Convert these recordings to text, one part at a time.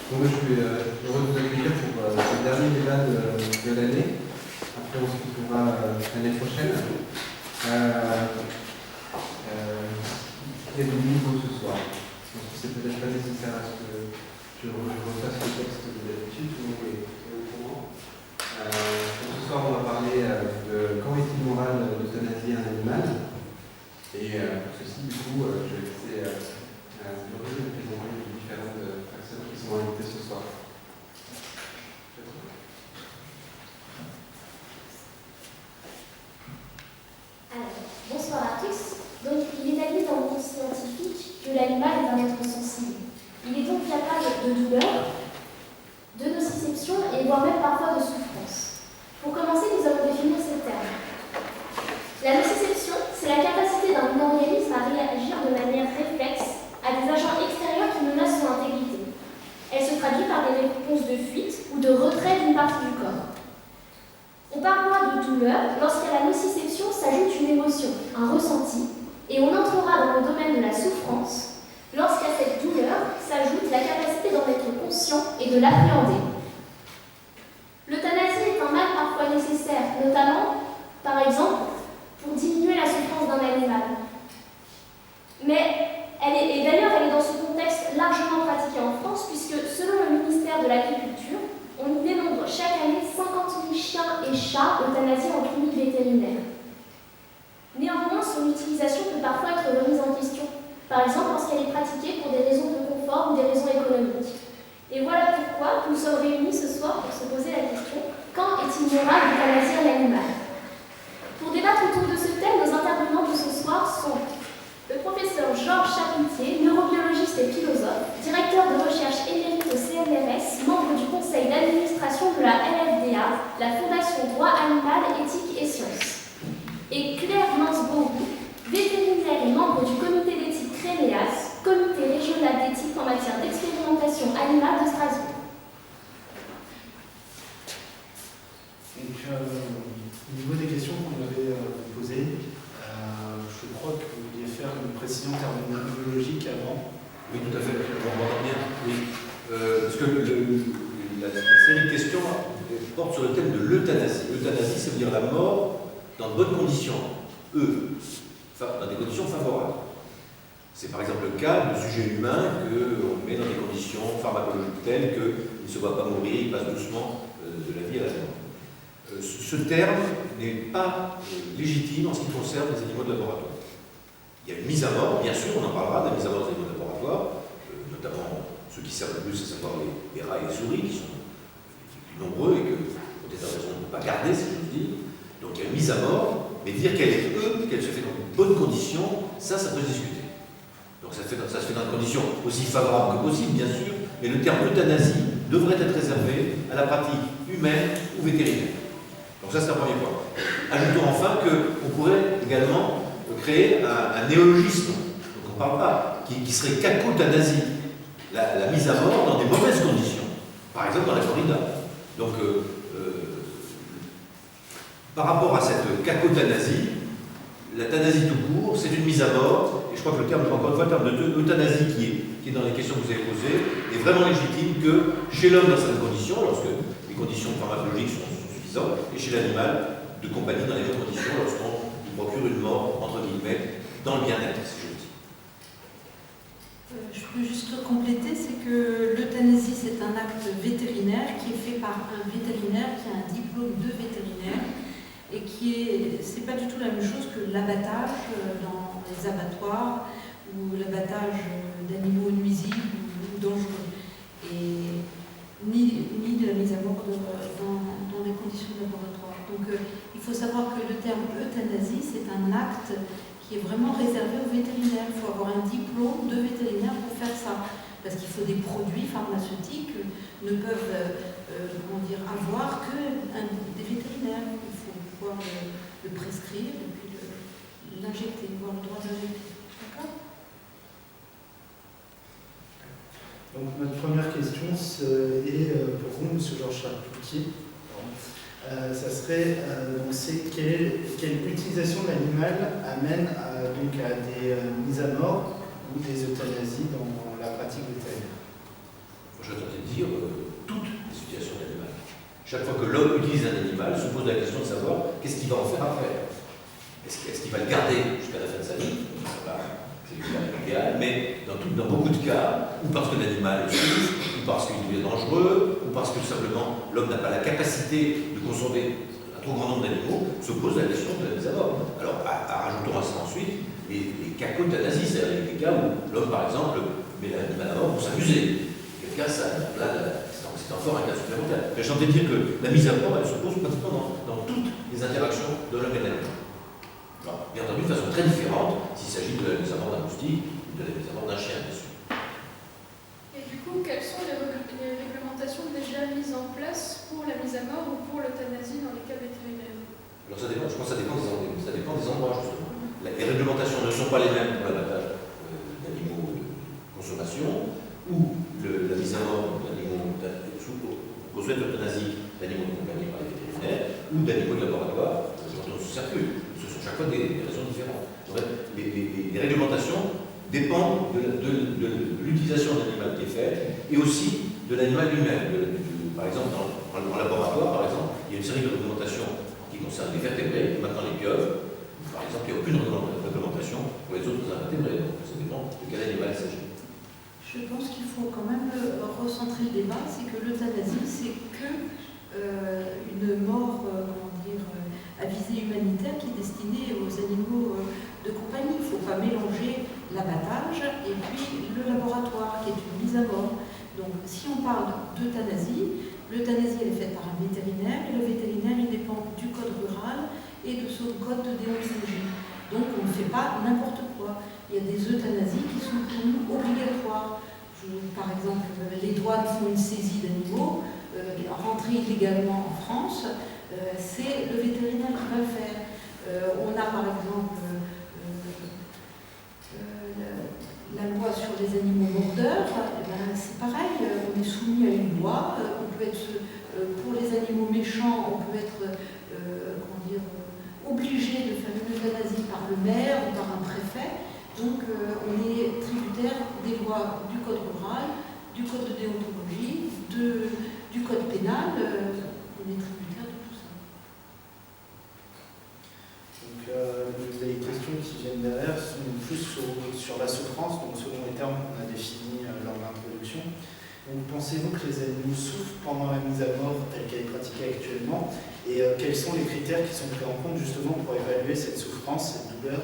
Donc, je suis heureux de vous accueillir pour le dernier débat de l'année. Après, on se retrouvera l'année prochaine. Il y a du nouveau ce soir. Donc, c'est peut-être pas nécessaire à ce que je refasse le texte de d'habitude, tout le monde est au courant. Donc, ce soir, on va parler de quand est-il moral d'euthanasier un animal. Et pour ceci, du coup, je vais laisser Laurie nous présenter les différentes personnes qui sont invitées ce soir. Alors, bonsoir à tous. Donc, il est admis dans le monde scientifique que l'animal est un être sensible. Il est donc capable de douleur, de nociception et voire même parfois de souffrance. Pour commencer, nous allons définir ces termes. La nociception, c'est la capacité d'un organisme à réagir de manière réflexe à des agents extérieurs qui menacent son intégrité. Elle se traduit par des réponses de fuite ou de retrait d'une partie du corps. On parlera de douleur lorsqu'à la nociception s'ajoute une émotion, un ressenti, et on entrera dans le domaine de la souffrance lorsqu'à cette douleur s'ajoute la capacité d'en être conscient et de l'appréhender. L'euthanasie est un mal parfois nécessaire, notamment, par exemple, pour diminuer la souffrance d'un animal. Mais d'ailleurs, elle est dans ce contexte largement pratiquée en France, puisque selon le ministère de l'Agriculture, on y dénombre chaque année 50 000 chiens et chats euthanasiés en clinique vétérinaire. Néanmoins, son utilisation peut parfois être remise en question, par exemple lorsqu'elle est pratiquée pour des raisons de confort ou des raisons économiques. Et voilà pourquoi nous sommes réunis ce soir pour se poser la question « Quand est-il moral d'euthanasier un animal ?» Pour débattre autour de ce thème, nos intervenants de ce soir sont le professeur Georges Chapoutier, neurobiologiste et philosophe, directeur de recherche émérite au CNRS, membre du conseil d'administration de la LFDA, la Fondation Droit Animal, Éthique et Sciences. Et Claire Mansbourg, vétérinaire et membre du comité d'éthique CRENEAS, comité régional d'éthique en matière d'expérimentation animale de Strasbourg. Donc, au niveau des questions qu'on avait posées, je crois que vous vouliez faire une précision terminologique avant. Oui, tout à fait. On entend bien. Oui. Parce que la série de questions porte sur le thème de l'euthanasie. L'euthanasie, ça veut dire la mort dans de bonnes conditions. Dans des conditions favorables. C'est par exemple le cas de sujets humains qu'on met dans des conditions pharmacologiques telles qu'il ne se voit pas mourir, il passe doucement de la vie à la mort. Ce terme n'est pas légitime en ce qui concerne les animaux de laboratoire. Il y a une mise à mort, bien sûr, on en parlera de la mise à mort des animaux de laboratoire, notamment ceux qui servent le plus, à savoir les rats et les souris, qui sont les plus nombreux et que, pour des raisons, on ne peut pas garder, si je dis. Donc il y a une mise à mort, mais dire qu'elle est qu'elle se fait dans de bonnes conditions, ça peut se discuter. Donc ça se fait dans des conditions aussi favorables que possible, bien sûr, mais le terme euthanasie devrait être réservé à la pratique humaine ou vétérinaire. Donc ça, c'est un premier point. Ajoutons enfin qu'on pourrait également créer un néologisme, donc on ne parle pas, qui serait cacotanasie, la mise à mort dans des mauvaises conditions, par exemple dans la corrida. Donc, par rapport à cette cacotanasie, l'euthanasie tout court, c'est une mise à mort, et je crois que le terme, encore une fois, le terme d'euthanasie qui est dans les questions que vous avez posées, est vraiment légitime que chez l'homme dans certaines conditions, lorsque les conditions pharmacologiques sont suffisantes, et chez l'animal de compagnie dans les mêmes conditions, lorsqu'on lui procure une mort, entre guillemets, dans le bien-être, si je dis. Je peux juste compléter, c'est que l'euthanasie, c'est un acte vétérinaire qui est fait par un vétérinaire qui a un diplôme de vétérinaire et c'est pas du tout la même chose que l'abattage dans les abattoirs ou l'abattage d'animaux nuisibles ou dangereux. Et ni de la mise à mort dans les conditions de laboratoire. Donc il faut savoir que le terme euthanasie, c'est un acte qui est vraiment réservé aux vétérinaires. Il faut avoir un diplôme de vétérinaire pour faire ça. Parce qu'il faut des produits pharmaceutiques ne peuvent avoir que des vétérinaires. Il faut pouvoir le prescrire et puis l'injecter, avoir le droit d'injecter. D'accord ? Donc notre première question est pour vous, M. Georges Chapoutier. Ça serait c'est quelle utilisation de l'animal amène donc à des mises à mort ou des euthanasies dans la pratique vétérinaire. Je tentais de dire, Chaque fois que l'homme utilise un animal, se pose la question de savoir qu'est-ce qu'il va en faire après. Est-ce qu'il va le garder jusqu'à la fin de sa vie? C'est l'idéal, mais dans beaucoup de cas, ou parce que l'animal est souffre, ou parce qu'il est dangereux, ou parce que tout simplement l'homme n'a pas la capacité de consommer un trop grand nombre d'animaux, se pose la question de la mise à mort. Alors, rajoutons à ça ensuite les cas d'euthanasie, c'est-à-dire les cas où l'homme, par exemple, met l'animal à mort pour s'amuser. Quel cas, c'est encore un cas supplémentaire. Mais j'ai envie de dire que la mise à mort, elle se pose pratiquement dans toutes les interactions de l'homme et de l'animal. Bien entendu, de façon très différente s'il s'agit de la mise à mort d'un moustique ou de la mise à mort d'un chien, bien sûr. Et du coup, quelles sont les réglementations déjà mises en place pour la mise à mort ou pour l'euthanasie dans les cas vétérinaires? Alors ça dépend, je pense que ça dépend des endroits, justement. Les réglementations ne sont pas les mêmes pour l'abattage d'animaux de consommation ou la mise à mort d'animaux qu'on souhaite l'euthanasie d'animaux de compagnie par les vétérinaires ou d'animaux de laboratoire dont on se circule. Ce sont chaque fois des raisons différentes. Les réglementations dépendent de l'utilisation de l'animal qui est faite et aussi de l'animal lui-même. Par exemple, en laboratoire, par exemple, il y a une série de réglementations qui concernent les vertébrés, maintenant les pieuvres. Par exemple, il n'y a aucune réglementation pour les autres invertébrés. Donc, ça dépend de quel animal il s'agit. Je pense qu'il faut quand même recentrer le débat, c'est que l'euthanasie, c'est que une mort, à visée humanitaire qui est destinée aux animaux de compagnie. Il ne faut pas mélanger l'abattage et puis le laboratoire, qui est une mise à mort. Donc, si on parle d'euthanasie, l'euthanasie elle est faite par un vétérinaire, et le vétérinaire il dépend du code rural et de son code de déontologie. Donc, on ne fait pas n'importe quoi. Il y a des euthanasies qui sont obligatoires. Par exemple, les douanes font une saisie d'animaux, rentrer illégalement en France, c'est le vétérinaire qui va le faire. On a par exemple la loi sur les animaux mordeurs, c'est pareil, on est soumis à une loi, on peut être, pour les animaux méchants, on peut être obligé de faire une euthanasie par le maire ou par un préfet. Donc on est tributaire des lois du code rural, du code de déontologie, du code pénal, on est tributaire de tout ça. Donc les questions qui viennent derrière sont plus sur la souffrance, donc selon les termes qu'on a définis lors de l'introduction. Donc pensez-vous que les animaux souffrent pendant la mise à mort telle qu'elle est pratiquée actuellement, et quels sont les critères qui sont pris en compte justement pour évaluer cette souffrance, cette douleur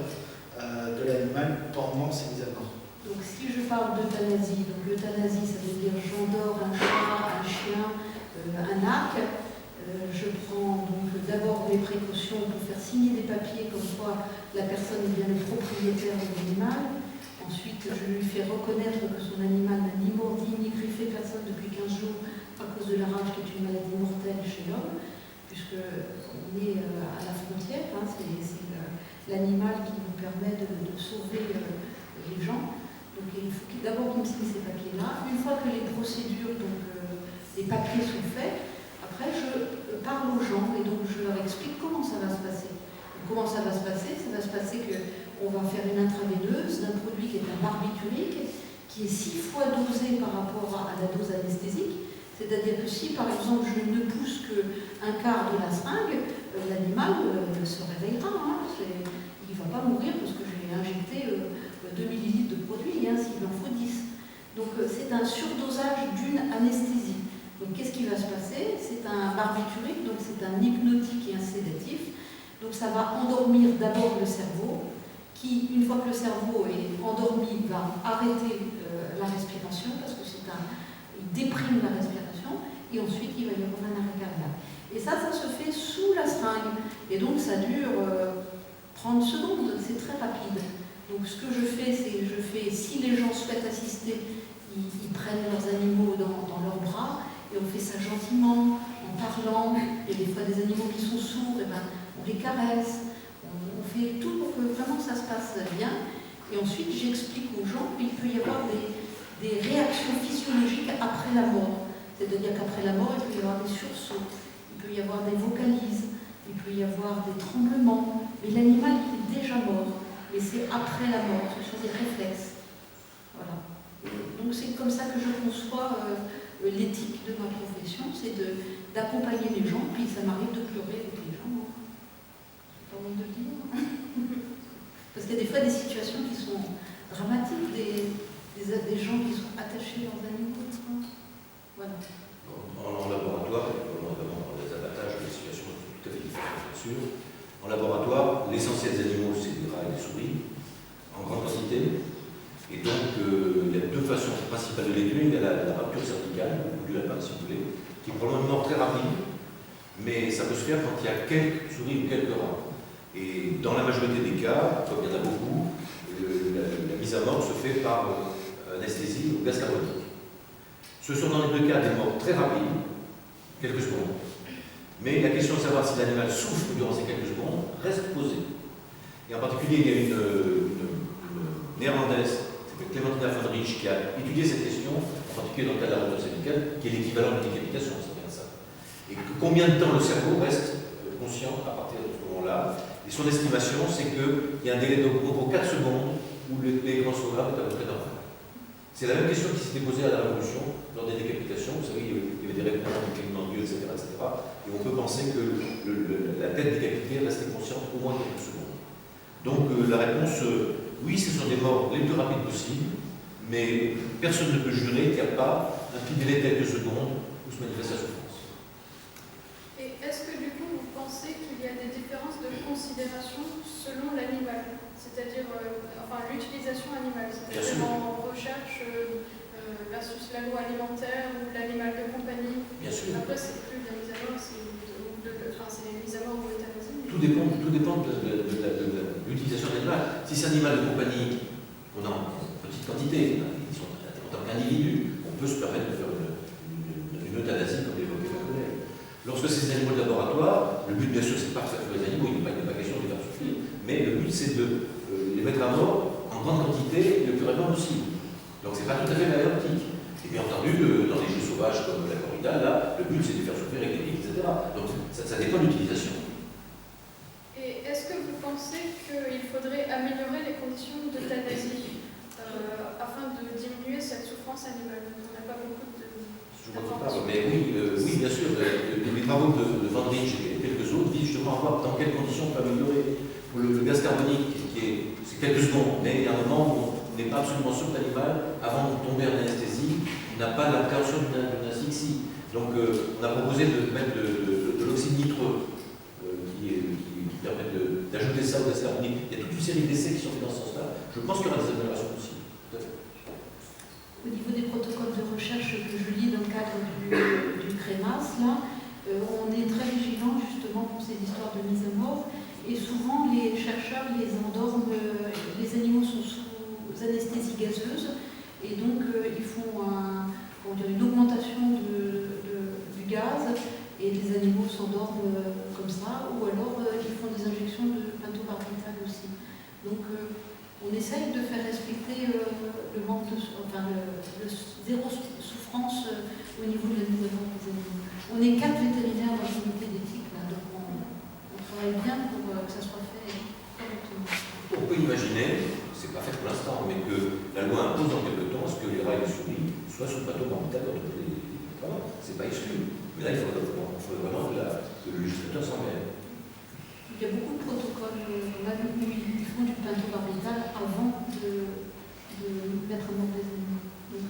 de l'animal pendant ces mises à mort? Donc si je parle d'euthanasie, donc l'euthanasie ça veut dire j'endors un chat, un chien, un arc. Je prends donc d'abord mes précautions pour faire signer des papiers comme quoi la personne est bien le propriétaire de l'animal. Ensuite, je lui fais reconnaître que son animal n'a ni mordi ni griffé personne depuis 15 jours à cause de la rage qui est une maladie mortelle chez l'homme, puisqu'on est à la frontière, hein, c'est l'animal qui nous permet de sauver les gens. Donc il faut d'abord qu'il me signe ces papiers-là. Une fois que les procédures, donc les papiers sont faits, après je parle aux gens et donc je leur explique comment ça va se passer. Donc, comment ça va se passer? Ça va se passer qu'on va faire une intraveineuse d'un produit qui est un barbiturique, qui est 6 fois dosé par rapport à la dose anesthésique. C'est-à-dire que si par exemple je ne pousse qu'un quart de la seringue, l'animal se réveillera. Hein, il ne va pas mourir parce que j'ai injecté 2 millilitres de produit, hein, s'il en faut 10. Donc c'est un surdosage d'une anesthésie. Donc qu'est-ce qui va se passer? C'est un barbiturique, donc c'est un hypnotique et un sédatif. Donc ça va endormir d'abord le cerveau, qui, une fois que le cerveau est endormi, va arrêter la respiration, parce que il déprime la respiration, et ensuite il va y avoir un arrêt cardiaque. Et ça se fait sous la seringue. Et donc ça dure 30 secondes, c'est très rapide. Donc ce que je fais, c'est si les gens souhaitent assister, ils prennent leurs animaux dans leurs bras, et on fait ça gentiment, en parlant. Il y a des fois des animaux qui sont sourds, et on les caresse, on fait tout pour que vraiment ça se passe bien. Et ensuite j'explique aux gens qu'il peut y avoir des réactions physiologiques après la mort. C'est-à-dire qu'après la mort, il peut y avoir des sursauts, il peut y avoir des vocalises, il peut y avoir des tremblements, mais l'animal il est déjà mort. Mais c'est après la mort, ce sont des réflexes. Voilà. Donc c'est comme ça que je conçois l'éthique de ma profession, c'est d'accompagner les gens, puis ça m'arrive de pleurer avec les gens. C'est pas bon de le dire. Parce qu'il y a des fois des situations qui sont dramatiques, des gens qui sont attachés leurs animaux. Voilà. En laboratoire, notamment dans les abattages, les situations sont tout à fait différentes, bien sûr. En laboratoire, l'essentiel des animaux, c'est des rats et des souris, en grande quantité. Et donc, il y a deux façons principales de les tuer. Il y a la rupture cervicale, ou du lapin si vous voulez, qui est probablement une mort très rapide, mais ça peut se faire quand il y a quelques souris ou quelques rats. Et dans la majorité des cas, comme il y en a beaucoup, la mise à mort se fait par anesthésie ou gaz carbonique. Ce sont dans les deux cas des morts très rapides, quelques secondes. Mais la question de savoir si l'animal souffre durant ces quelques secondes reste posée. Et en particulier, il y a une néerlandaise, Clémentina von Rich, qui a étudié cette question, en particulier dans le cas de la rupture cervicale, qui est l'équivalent de décapitation, c'est bien ça. Et que combien de temps le cerveau reste conscient à partir de ce moment-là. Et son estimation, c'est qu'il y a un délai de 4 secondes où l'élément sauveur est à peu près normal. C'est la même question qui s'était posée à la Révolution, lors des décapitations. Vous savez, il y avait des réponses, des clignements d'yeux, etc., etc. Et on peut penser que la tête décapitée restait consciente au moins quelques secondes. Donc la réponse, oui, ce sont des morts les plus rapides possibles, mais personne ne peut jurer qu'il n'y a pas un petit délai de quelques secondes où se manifeste la souffrance. Et est-ce que du coup vous pensez qu'il y a des différences de considération selon l'animal, c'est-à-dire l'utilisation animale, c'est-à-dire en recherche versus l'agroalimentaire ou l'animal de compagnie? Bien sûr. Après c'est plus de la mise à mort, c'est les mises à mort ou l'euthanasie. Tout dépend de l'utilisation de l'animal. Si c'est un animal de compagnie, on a en petite quantité, ils sont en tant qu'individu, on peut se permettre de faire une euthanasie comme l'évoquait ma collègue. Lorsque c'est des animaux de laboratoire, le but bien sûr c'est pas de faire les animaux, il n'est pas question de les faire souffrir, mais le but c'est de les mettre à mort en grande quantité le plus rapidement possible. Donc c'est pas tout à fait la même optique. Et bien entendu, dans les jeux sauvages comme la corrida, là, le but c'est de faire souffrir avec des billes, etc. Donc ça dépend de l'utilisation. Et est-ce que vous pensez qu'il faudrait améliorer les conditions d'euthanasie afin de diminuer cette souffrance animale? On n'a pas beaucoup de... Mais oui, bien sûr. Les travaux de Van Rijn et quelques autres visent justement à voir dans quelles conditions on peut améliorer. Pour le gaz carbonique, c'est quelques secondes, mais il y a un moment où on n'est pas absolument sûr que l'animal, avant de tomber en anesthésie, n'a pas l'appréhension d'une asphyxie. Donc on a proposé de mettre de l'oxyde nitreux qui permet d'ajouter ça au gaz carbonique. Il y a toute une série d'essais qui sont faits dans ce sens-là. Je pense qu'il y aura des améliorations possibles. Au niveau des protocoles de recherche que je lis dans le cadre du CREMAS, là, on est très vigilant justement pour ces histoires de mise à mort. Et souvent, les chercheurs les endorment, les animaux sont sous anesthésie gazeuse, et donc ils font une augmentation du gaz, et les animaux s'endorment comme ça, ou alors ils font des injections de pentobarbital aussi. Donc on essaye de faire respecter le zéro souffrance au niveau de la mise à mort des animaux. On est 4 vétérinaires dans l'unité d'éthique, là, donc on travaille bien pour que ça soit fait correctement. On peut imaginer, c'est pas fait pour l'instant, mais que la loi impose dans quelque temps à ce que les rats et les souris soient sous pentobarbital dans tous les travaux. C'est pas exclu. Mais là, il faudrait vraiment que le législateur s'en mêle. Il y a beaucoup de protocoles, même ils font du pentobarbital avant de mettre à mort des animaux. Donc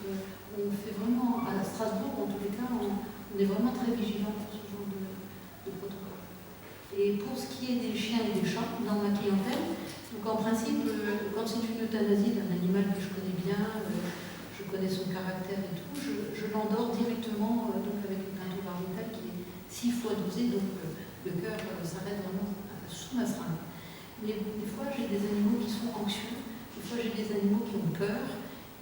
on fait vraiment, à Strasbourg en tous les cas, on est vraiment très vigilant pour ce genre de protocole. Et pour ce qui est des chiens et des chats, dans ma clientèle, donc en principe, quand c'est une euthanasie d'un animal que je connais bien, je connais son caractère et tout, je l'endors directement donc avec une pentobarbital qui est 6 fois dosée, donc le cœur s'arrête vraiment sous ma seringue. Mais des fois, j'ai des animaux qui sont anxieux, des fois, j'ai des animaux qui ont peur,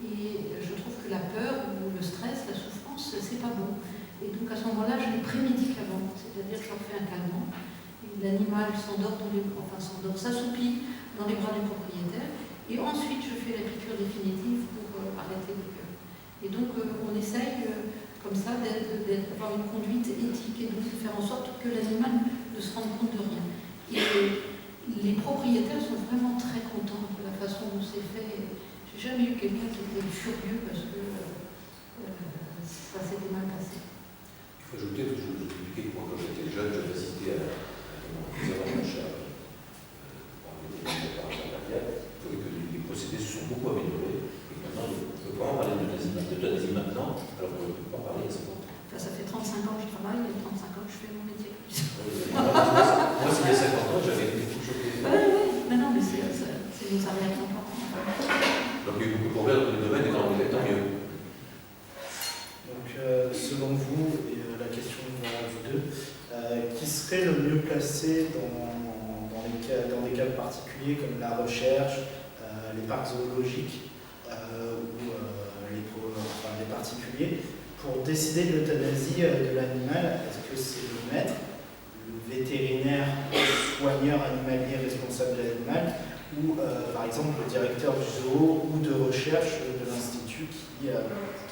et je trouve que la peur ou le stress, la souffrance, c'est pas bon. Et donc à ce moment-là, je les prémédique avant, c'est-à-dire que je leur fais un calmant. L'animal s'endort, s'assoupit dans les bras du propriétaire, et ensuite je fais la piqûre définitive pour arrêter le cœur. Et donc on essaye comme ça d'avoir une conduite éthique et donc de faire en sorte que l'animal ne se rende compte de rien. Et les propriétaires sont vraiment très contents de la façon dont c'est fait. J'ai jamais eu quelqu'un qui était furieux parce que ça s'était mal serait le mieux placé dans des cas particuliers comme la recherche, les parcs zoologiques ou les particuliers, pour décider de l'euthanasie de l'animal? Est-ce que c'est le maître, le vétérinaire, soigneur animalier responsable de l'animal, ou par exemple le directeur du zoo ou de recherche de l'institut qui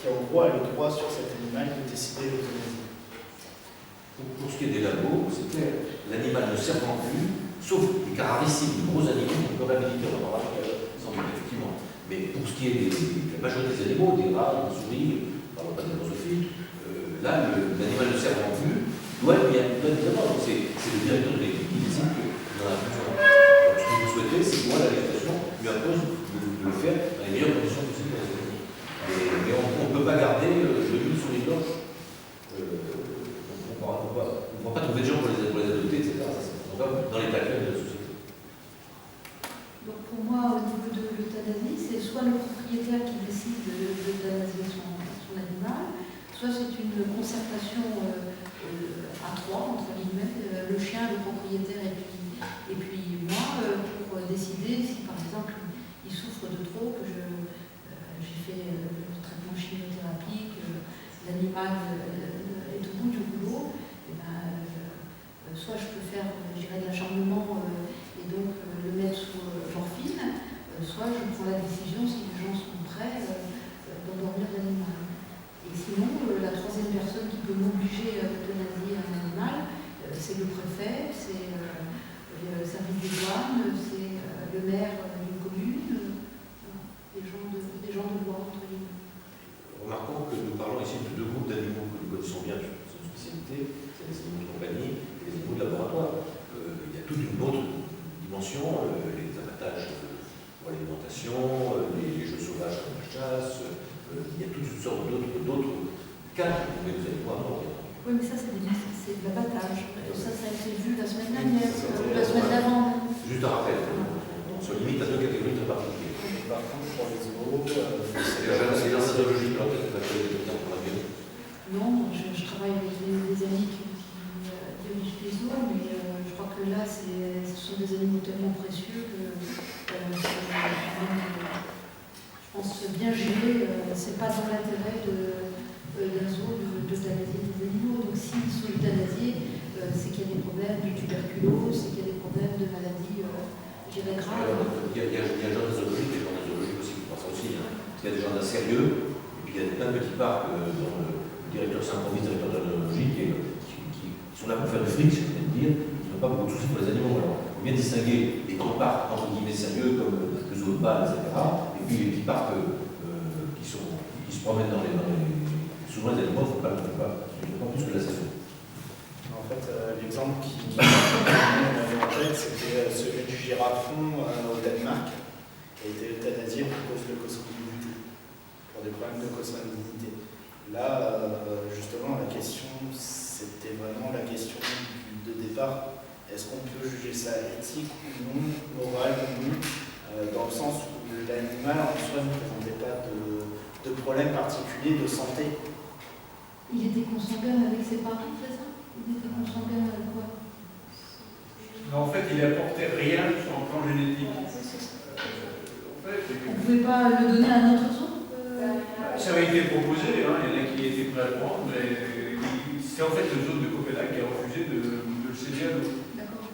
en gros a le droit sur cet animal de décider l'euthanasie? Pour ce qui est des labos, c'est clair, l'animal ne servant plus, sauf les cas rarissimes, de gros animaux, on peut réhabiliter, on en parlera tout à l'heure, sans doute, effectivement. Mais pour ce qui est de la majorité des animaux, des rats, des souris, parlons pas des drosophiles, là, l'animal ne servant plus, doit évidemment, c'est le directeur de l'équipe qui décide qu'il en a besoin. Donc, ce que vous souhaitez, c'est que moi, la législation lui impose de le faire dans les meilleures conditions possibles. Mais on ne peut pas garder le lit sur les cloches. On ne va pas trouver de gens pour les adopter, etc. Ça, c'est dans l'état actuel de la société. Donc pour moi, au niveau de l'euthanasie, c'est soit le propriétaire qui décide de l'euthanasier son animal, soit c'est une concertation à trois, entre guillemets, le chien, le propriétaire et puis moi, pour décider si par exemple il souffre de trop, que j'ai fait le traitement chimiothérapique, l'animal est au bout du rouleau, et ben, soit je peux faire de l'acharnement et donc le mettre sous morphine, soit je prends la décision, si les gens sont prêts, d'endormir l'animal. Et sinon, la troisième personne qui peut m'obliger à euthanasier un animal, c'est le préfet, c'est le service des douanes, c'est le maire d'une commune, des gens de loi, entre guillemets. Remarquons que nous parlons ici de deux groupes d'animaux que nous connaissons bien sur cette spécialité, c'est les animaux de compagnie et les animaux de laboratoire. Il y a toute une autre dimension, les abattages pour l'alimentation, les jeux sauvages comme la chasse, il y a toute une sorte d'autres cas pour les animaux à mort. Oui, mais ça, c'est de l'abattage. Ça a été vu la semaine dernière, la semaine d'avant. Juste un rappel, on se limite à deux catégories très particulières. Par contre, pour les zoos, c'est dans sa zoologie, peut-être que la pour la gueule. Non, je travaille avec des amis qui dirigent les zoos, mais je crois que là, ce sont des animaux tellement précieux que je pense bien géré. C'est pas dans l'intérêt d'un zoo d'euthanasier des animaux. Donc s'ils sont euthanasiés, c'est qu'il y a des problèmes de tuberculose, c'est qu'il y a des problèmes de maladies graves. Il y a des gens de zoologie, des gens de zoologie aussi qui pensent ça aussi. Hein. Il y a des gens d'un sérieux, et puis il y a plein de petits parcs dont le directeur s'improvise, directeur de la zoologie, qui sont là pour faire du fric, je viens de dire, qui n'ont pas beaucoup de soucis pour les animaux. Alors, il faut bien distinguer les grands parcs, entre guillemets, sérieux, comme le zoo de Bâle, etc., et puis les petits parcs qui se promènent dans les... Souvent, les animaux ne font pas plus que la saison. En fait, l'exemple qui m'avait en tête, c'était celui du girafon au Danemark, qui a été euthanasié pour cause de consanguinité, pour des problèmes de consanguinité. Là, justement, la question, c'était vraiment la question de départ. Est-ce qu'on peut juger ça éthique ou non, moral ou non, dans le sens où l'animal en soi ne présentait pas de problème particulier de santé? Il était consanguin avec ses parents, c'est ça? Il était consanguin avec quoi? En fait, il n'apportait rien sur un plan génétique. On ne pouvait pas le donner à un autre zoo? Ça avait été proposé, hein, il y en a qui étaient prêts à le prendre, mais c'est en fait le zoo de Copenhague qui a refusé de le céder à l'autre. D'accord.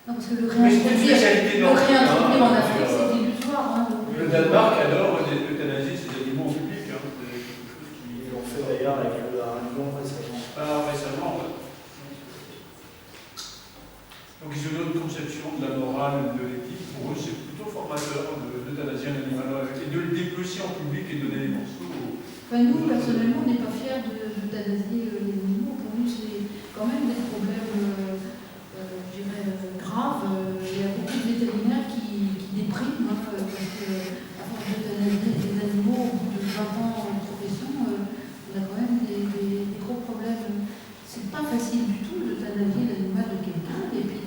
Non, parce que le Mais c'est une spécialité réintroduire en hein, Afrique, c'est illusoire. Hein, le Danemark adore euthanasier ses animaux en public. Hein, c'est quelque chose qui... Ils l'ont fait d'ailleurs avec un lion récemment. Pas récemment, ouais. Donc ils ont une autre conception de la morale et de l'éthique. Pour eux, c'est plutôt formateur d'euthanasier un animal et de le dépecer en public et de donner des morceaux. Enfin, nous, personnellement, on n'est pas fiers d'euthanasier les animaux. Pour nous, c'est quand même des problèmes je dirais, graves. Il y a beaucoup de vétérinaires qui dépriment, hein, parce qu'à force d'euthanasier des animaux, au bout de 20 ans en profession, on a quand même des gros problèmes. C'est pas facile du tout d'euthanasier l'animal de quelqu'un et puis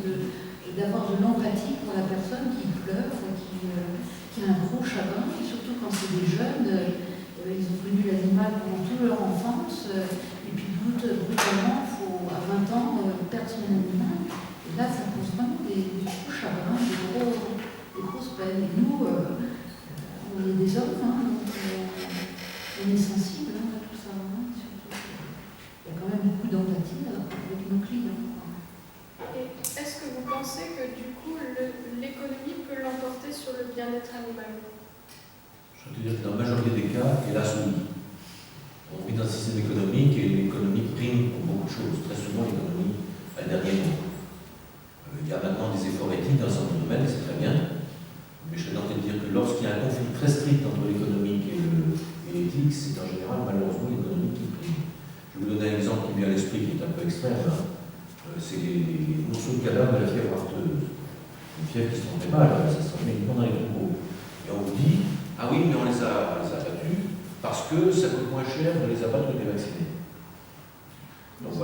d'avoir de l'empathie pour la personne qui pleure, qui a un gros chagrin, et surtout quand c'est des jeunes, ils ont connu l'animal pendant toute leur enfance, et puis brutalement, il faut à 20 ans, perdre son animal. Et là, ça pose vraiment des gros chagrins, des grosses peines. Et nous, on est des hommes, donc on est sensibles à tout ça. Surtout, il y a quand même beaucoup d'empathie avec nos clients. Et est-ce que vous pensez que du coup l'économie peut l'emporter sur le bien-être animal? Je veux dire que dans la majorité des cas, hélas oui. On vit dans un système économique et l'économie prime pour beaucoup de choses. Très souvent, l'économie a le dernier mot. Il y a maintenant des efforts éthiques dans certains domaines, c'est très bien. Mais je serais tenté de dire que lorsqu'il y a un conflit très strict entre l'économique et l'éthique, c'est en général malheureusement l'économie qui prime. Je vais vous donner un exemple qui me vient à l'esprit, qui est un peu extrême. C'est les morceaux de cadavres de la fièvre afteuse. Une fièvre qui se rendait mal, ça se transmet uniquement dans les troupeaux. Et on vous dit, ah oui, mais on les a abattus parce que ça coûte moins cher de les abattre que de les vacciner. Donc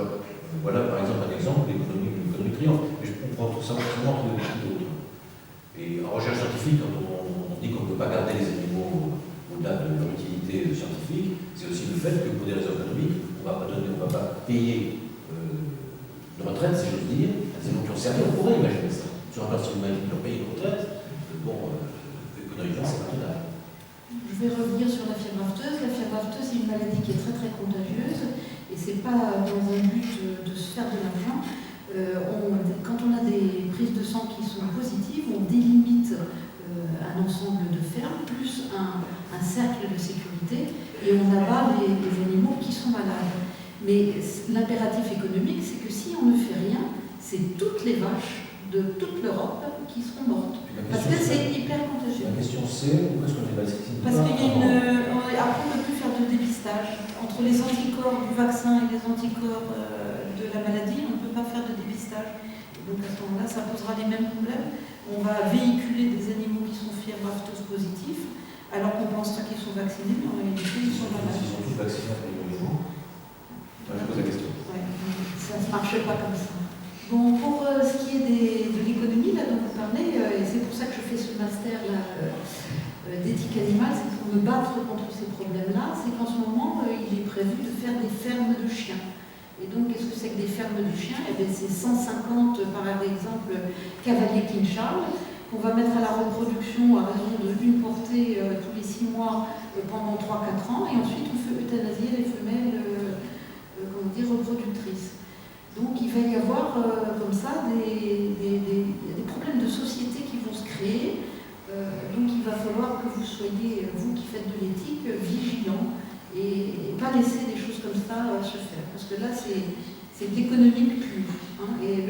voilà par exemple un exemple de l'économie triomphe. Mais on prend tout ça forcément entre les d'autres. Et en recherche scientifique, quand on dit qu'on ne peut pas garder les animaux au-delà de leur utilité scientifique, c'est aussi le fait que pour des raisons économiques, on ne va pas payer de retraite, si j'ose dire, à des animaux qui ont servi, on pourrait imaginer ça. Sur un parti humain qui ont payé une retraite, économiquement, c'est pas total. Je vais revenir sur la fièvre afteuse. La fièvre afteuse, c'est une maladie qui est très très contagieuse et c'est pas dans un but de se faire de l'argent. Quand on a des prises de sang qui sont positives, on délimite un ensemble de fermes plus un cercle de sécurité et on abat les animaux qui sont malades. Mais l'impératif économique, c'est que si on ne fait rien, c'est toutes les vaches de toute l'Europe qui seront mortes. Parce que c'est hyper contagieux. La question c'est, pourquoi est-ce qu'on est vacciné? Parce qu'il y a après on ne peut plus faire de dépistage. Entre les anticorps du vaccin et les anticorps de la maladie, on ne peut pas faire de dépistage. Et donc à ce moment-là, ça posera les mêmes problèmes. On va véhiculer des animaux qui sont fièvre afteuse positifs, alors qu'on pensera qu'ils sont vaccinés, mais en réalité, ils sont malades. Ils sont tous vaccinés après les jours. Je pose la question. Ouais, ça ne marche pas comme ça. Bon, pour ce qui est de l'économie, là dont vous parlez, et c'est pour ça que je fais ce master d'éthique animale, c'est pour me battre contre ces problèmes-là, c'est qu'en ce moment, il est prévu de faire des fermes de chiens. Et donc, qu'est-ce que c'est que des fermes de chiens? Eh bien, c'est 150, par exemple, cavaliers King Charles, qu'on va mettre à la reproduction à raison d'une portée tous les 6 mois pendant 3-4 ans, et ensuite on fait euthanasier les femelles reproductrices. Donc il va y avoir comme ça des problèmes de société qui vont se créer. Donc il va falloir que vous soyez, vous qui faites de l'éthique, vigilants et pas laisser des choses comme ça se faire. Parce que là, c'est de l'économie pure. Et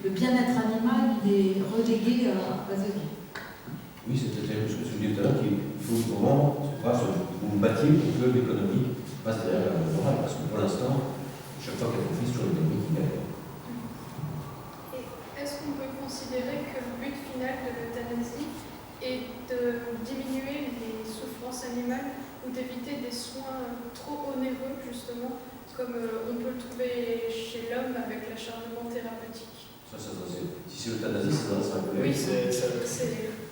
le bien-être animal, il est relégué à zéro. Oui, c'était ce que je disais tout à l'heure, qu'il faut vraiment vous vous battiez pour que l'économie passe derrière la morale. Parce que pour l'instant, chaque fois qu'elle profite sur l'économie qui gagne. Et est-ce qu'on peut considérer que le but final de l'euthanasie est de diminuer les souffrances animales ou d'éviter des soins trop onéreux, justement, comme on peut le trouver chez l'homme avec l'acharnement thérapeutique? Si c'est l'euthanasie, ça doit être un peu. Oui, c'est.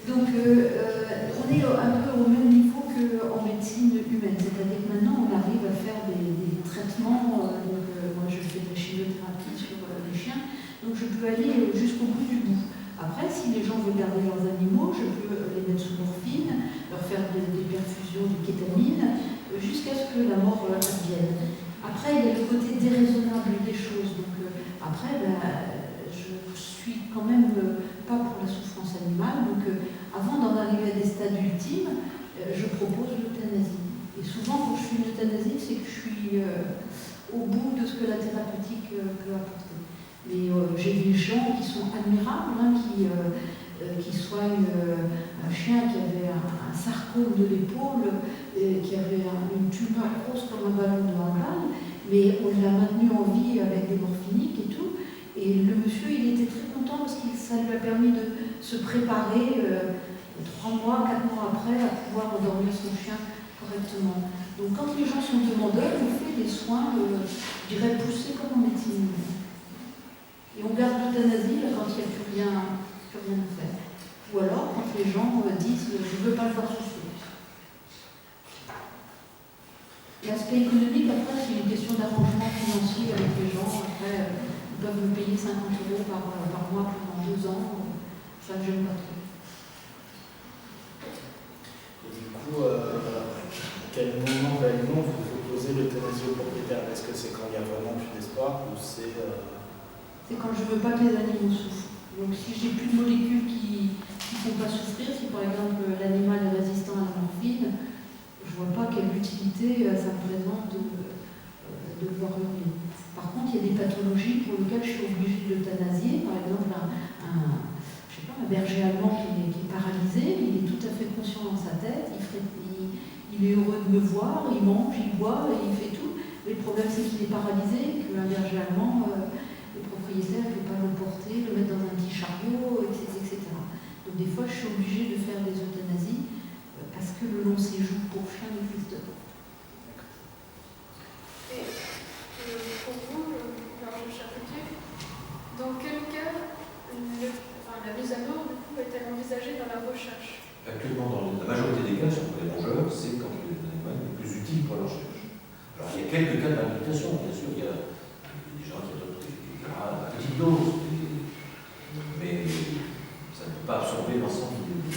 Donc on est un peu au même niveau qu'en médecine humaine, c'est-à-dire que maintenant on arrive à faire des traitements, moi je fais de la chimiothérapie sur les chiens, donc je peux aller jusqu'au bout du bout. Après, si les gens veulent garder leurs animaux, je peux les mettre sous morphine, leur faire des perfusions de kétamine, jusqu'à ce que la mort advienne. Après, il y a le côté déraisonnable des choses, donc après, je suis quand même pas pour la souffrance animale, donc avant d'en arriver à des stades ultimes, je propose l'euthanasie. Et souvent, quand je fais une euthanasie, c'est que je suis au bout de ce que la thérapeutique peut apporter. Mais j'ai des gens qui sont admirables, qui soignent un chien qui avait un sarcome de l'épaule, qui avait une tumeur grosse comme un ballon de handball, mais on l'a maintenu en vie avec des morphiniques et tout. Et le monsieur, il était très content parce que ça lui a permis de se préparer 3 mois, 4 mois après à pouvoir endormir son chien correctement. Donc quand les gens sont demandeurs, on fait des soins, je dirais, poussés comme en médecine. Et on garde l'euthanasie quand il n'y a plus rien à faire. Ou alors quand les gens disent « je ne veux pas le voir souffrir ». L'aspect économique, après, c'est une question d'arrangement financier avec les gens. Après, ils peuvent me payer 50 € par mois pendant 2 ans. Ça ne gêne pas trop. Et du coup, à quel moment réellement vous opposez l'euthanasie aux propriétaires? Est-ce que c'est quand il n'y a vraiment plus d'espoir ou c'est... C'est quand je ne veux pas que les animaux souffrent. Donc si j'ai plus de molécules qui ne font pas souffrir, si par exemple l'animal est résistant à la morphine, je ne vois pas quelle utilité ça me présente de le voir hurler. Par contre, il y a des pathologies pour lesquelles je suis obligée de l'euthanasier. Par exemple, un berger allemand qui est paralysé, il est tout à fait conscient dans sa tête, il est heureux de me voir, il mange, il boit, il fait tout. Mais le problème, c'est qu'il est paralysé, qu'un berger allemand, le propriétaire ne peut pas le porter, le mettre dans un petit chariot, etc. Donc des fois, je suis obligée de faire des euthanasies parce que le long séjour pour chien n'existe pas. Et pour vous, Georges Charpentier, dans quel cas la mise à mort du coup, est-elle envisagée dans la recherche? Actuellement, dans la majorité des cas, sur les rongeurs, c'est quand l'animal est plus utile pour la recherche. Alors il y a quelques cas d'habilitation, bien sûr, il y a des gens qui adoptent des rats à petite dose, mais ça ne peut pas absorber l'ensemble des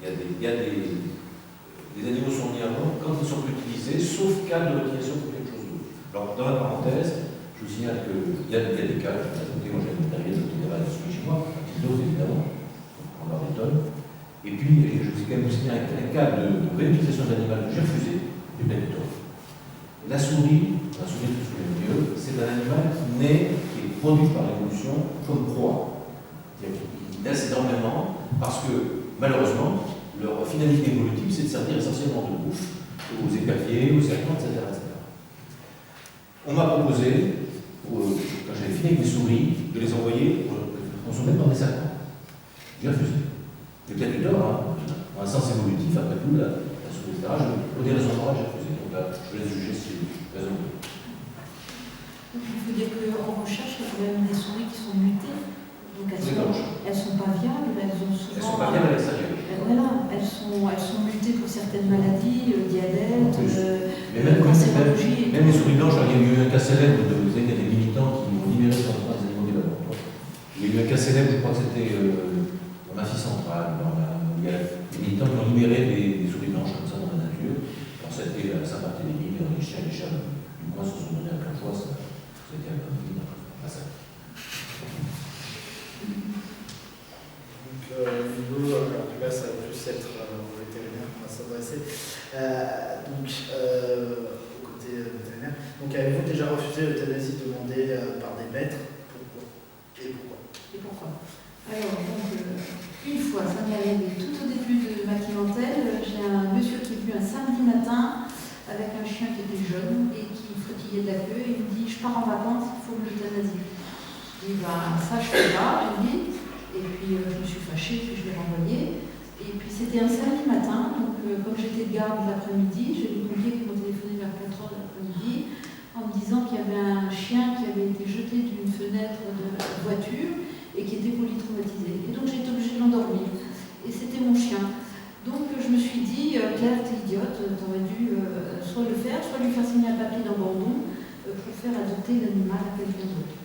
il y a des animaux sont mis à mort quand ils sont utilisés, sauf cas de l'utilisation pour quelque chose d'autre. Alors, dans la parenthèse, je vous signale qu'il y a des cas, moi j'ai une période de général chez moi, à petite dose évidemment, on leur donne. Et puis, je vous ai quand même signaler un cas de réutilisation d'animal que j'ai refusé, du Benetton. La souris, je me souviens mieux, c'est un animal qui est produit par l'évolution comme proie. Il naissent énormément parce que, malheureusement, leur finalité évolutive, c'est de servir essentiellement de bouffe aux éperviers, aux serpents, etc. On m'a proposé, quand j'avais fini avec mes souris, de les envoyer consommer par des serpents. J'ai refusé. J'ai peut-être eu tort, hein. Dans un sens évolutif, après tout, la souris, etc. Pour des raisons morales, j'ai refusé. Donc là, je laisse juger si j'ai raison. Donc, il faut dire qu'en recherche, il y a quand même des souris qui sont mutées. Donc elles sont pas viables, elles ont souvent... Elles sont pas viables à l'extérieur. Voilà, elles sont mutées pour certaines maladies, diabète, cancérologie. Même les souris blanches, il y a eu un cas célèbre, vous savez, il y a des militants qui ont libéré sur le des animaux du laboratoire. Il y a eu un cas célèbre, je crois que c'était en Asie centrale, il y a des militants qui ont libéré des souris blanches comme ça dans la nature. Alors ça a été à Saint-Barthélemy, les chiens du coin se sont donnés à plein choix, ça a été un massacre. Niveau, alors là ça va plus être au vétérinaire qu'on va s'adresser. Au côté vétérinaire. Donc avez-vous déjà refusé l'euthanasie demandée par des maîtres? Pourquoi? Et pourquoi? Alors, donc, une fois, ça m'est arrivé tout au début de ma clientèle, j'ai un monsieur qui est venu un samedi matin avec un chien qui était jeune et qui frétillait de la queue et il me dit je pars en vacances, il faut que l'euthanasie. Je dis ça je fais pas, je dis. Et puis je me suis fâchée, puis je l'ai renvoyé. Et puis c'était un samedi matin, donc comme j'étais de garde l'après-midi, j'ai des pompiers qui m'ont téléphoné vers 4 h de l'après-midi en me disant qu'il y avait un chien qui avait été jeté d'une fenêtre de la voiture et qui était polytraumatisé. Et donc j'ai été obligée de l'endormir. Et c'était mon chien. Donc je me suis dit, Claire, t'es idiote, t'aurais dû soit le faire, soit lui faire signer un papier d'abandon pour faire adopter l'animal à quelqu'un d'autre.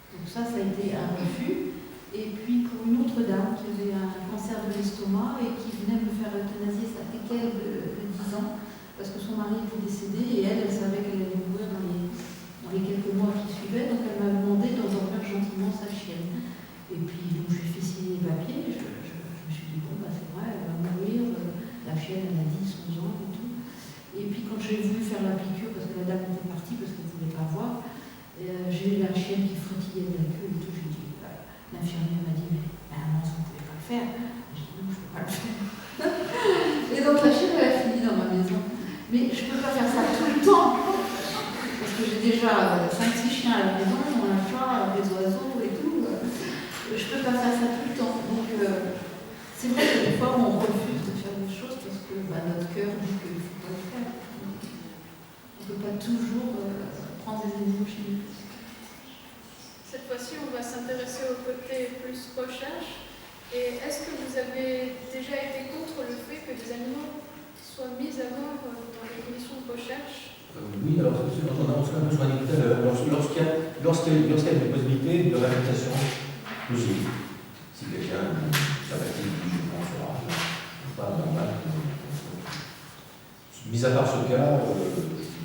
Donc ça a été un refus. Et puis pour une autre dame qui avait un cancer de l'estomac et qui venait me faire euthanasier, ça fait qu'elle de 10 ans, parce que son mari était décédé et elle savait qu'elle allait mourir dans les quelques mois qui suivaient, donc elle m'a demandé d'endormir gentiment sa chienne. Et puis donc je lui ai fait signer les papiers, je me suis dit, bon c'est vrai, elle va mourir, la chienne elle a 10, 11 ans et tout. Et puis quand j'ai voulu faire la piqûre, parce que la dame était partie, parce qu'elle ne voulait pas voir, j'ai eu la chienne qui frétillait de la queue et tout, je lui ai dit, l'infirmière m'a dit, mais non, vous ne pouvez pas le faire. J'ai dit, non, je ne peux pas le faire. Et donc la chienne, elle a fini dans ma maison. Mais je ne peux pas faire ça tout le temps. Parce que j'ai déjà 5-6 chiens à la maison, un chat, des oiseaux et tout. Je ne peux pas faire ça tout le temps. Donc c'est vrai que des fois, on refuse de faire des choses parce que notre cœur dit qu'il ne faut pas le faire. On ne peut pas toujours prendre des animaux chez nous. Cette fois-ci, on va s'intéresser au côté plus recherche. Et est-ce que vous avez déjà été contre le fait que des animaux soient soit mise à mort dans les conditions de recherche. Oui, alors ce dont on a un peu soigné tout à l'heure, lorsqu'il y a une possibilité de réhabilitation possible. Si quelqu'un sympathique dit je pense pas normal. Mis à part ce cas, je ne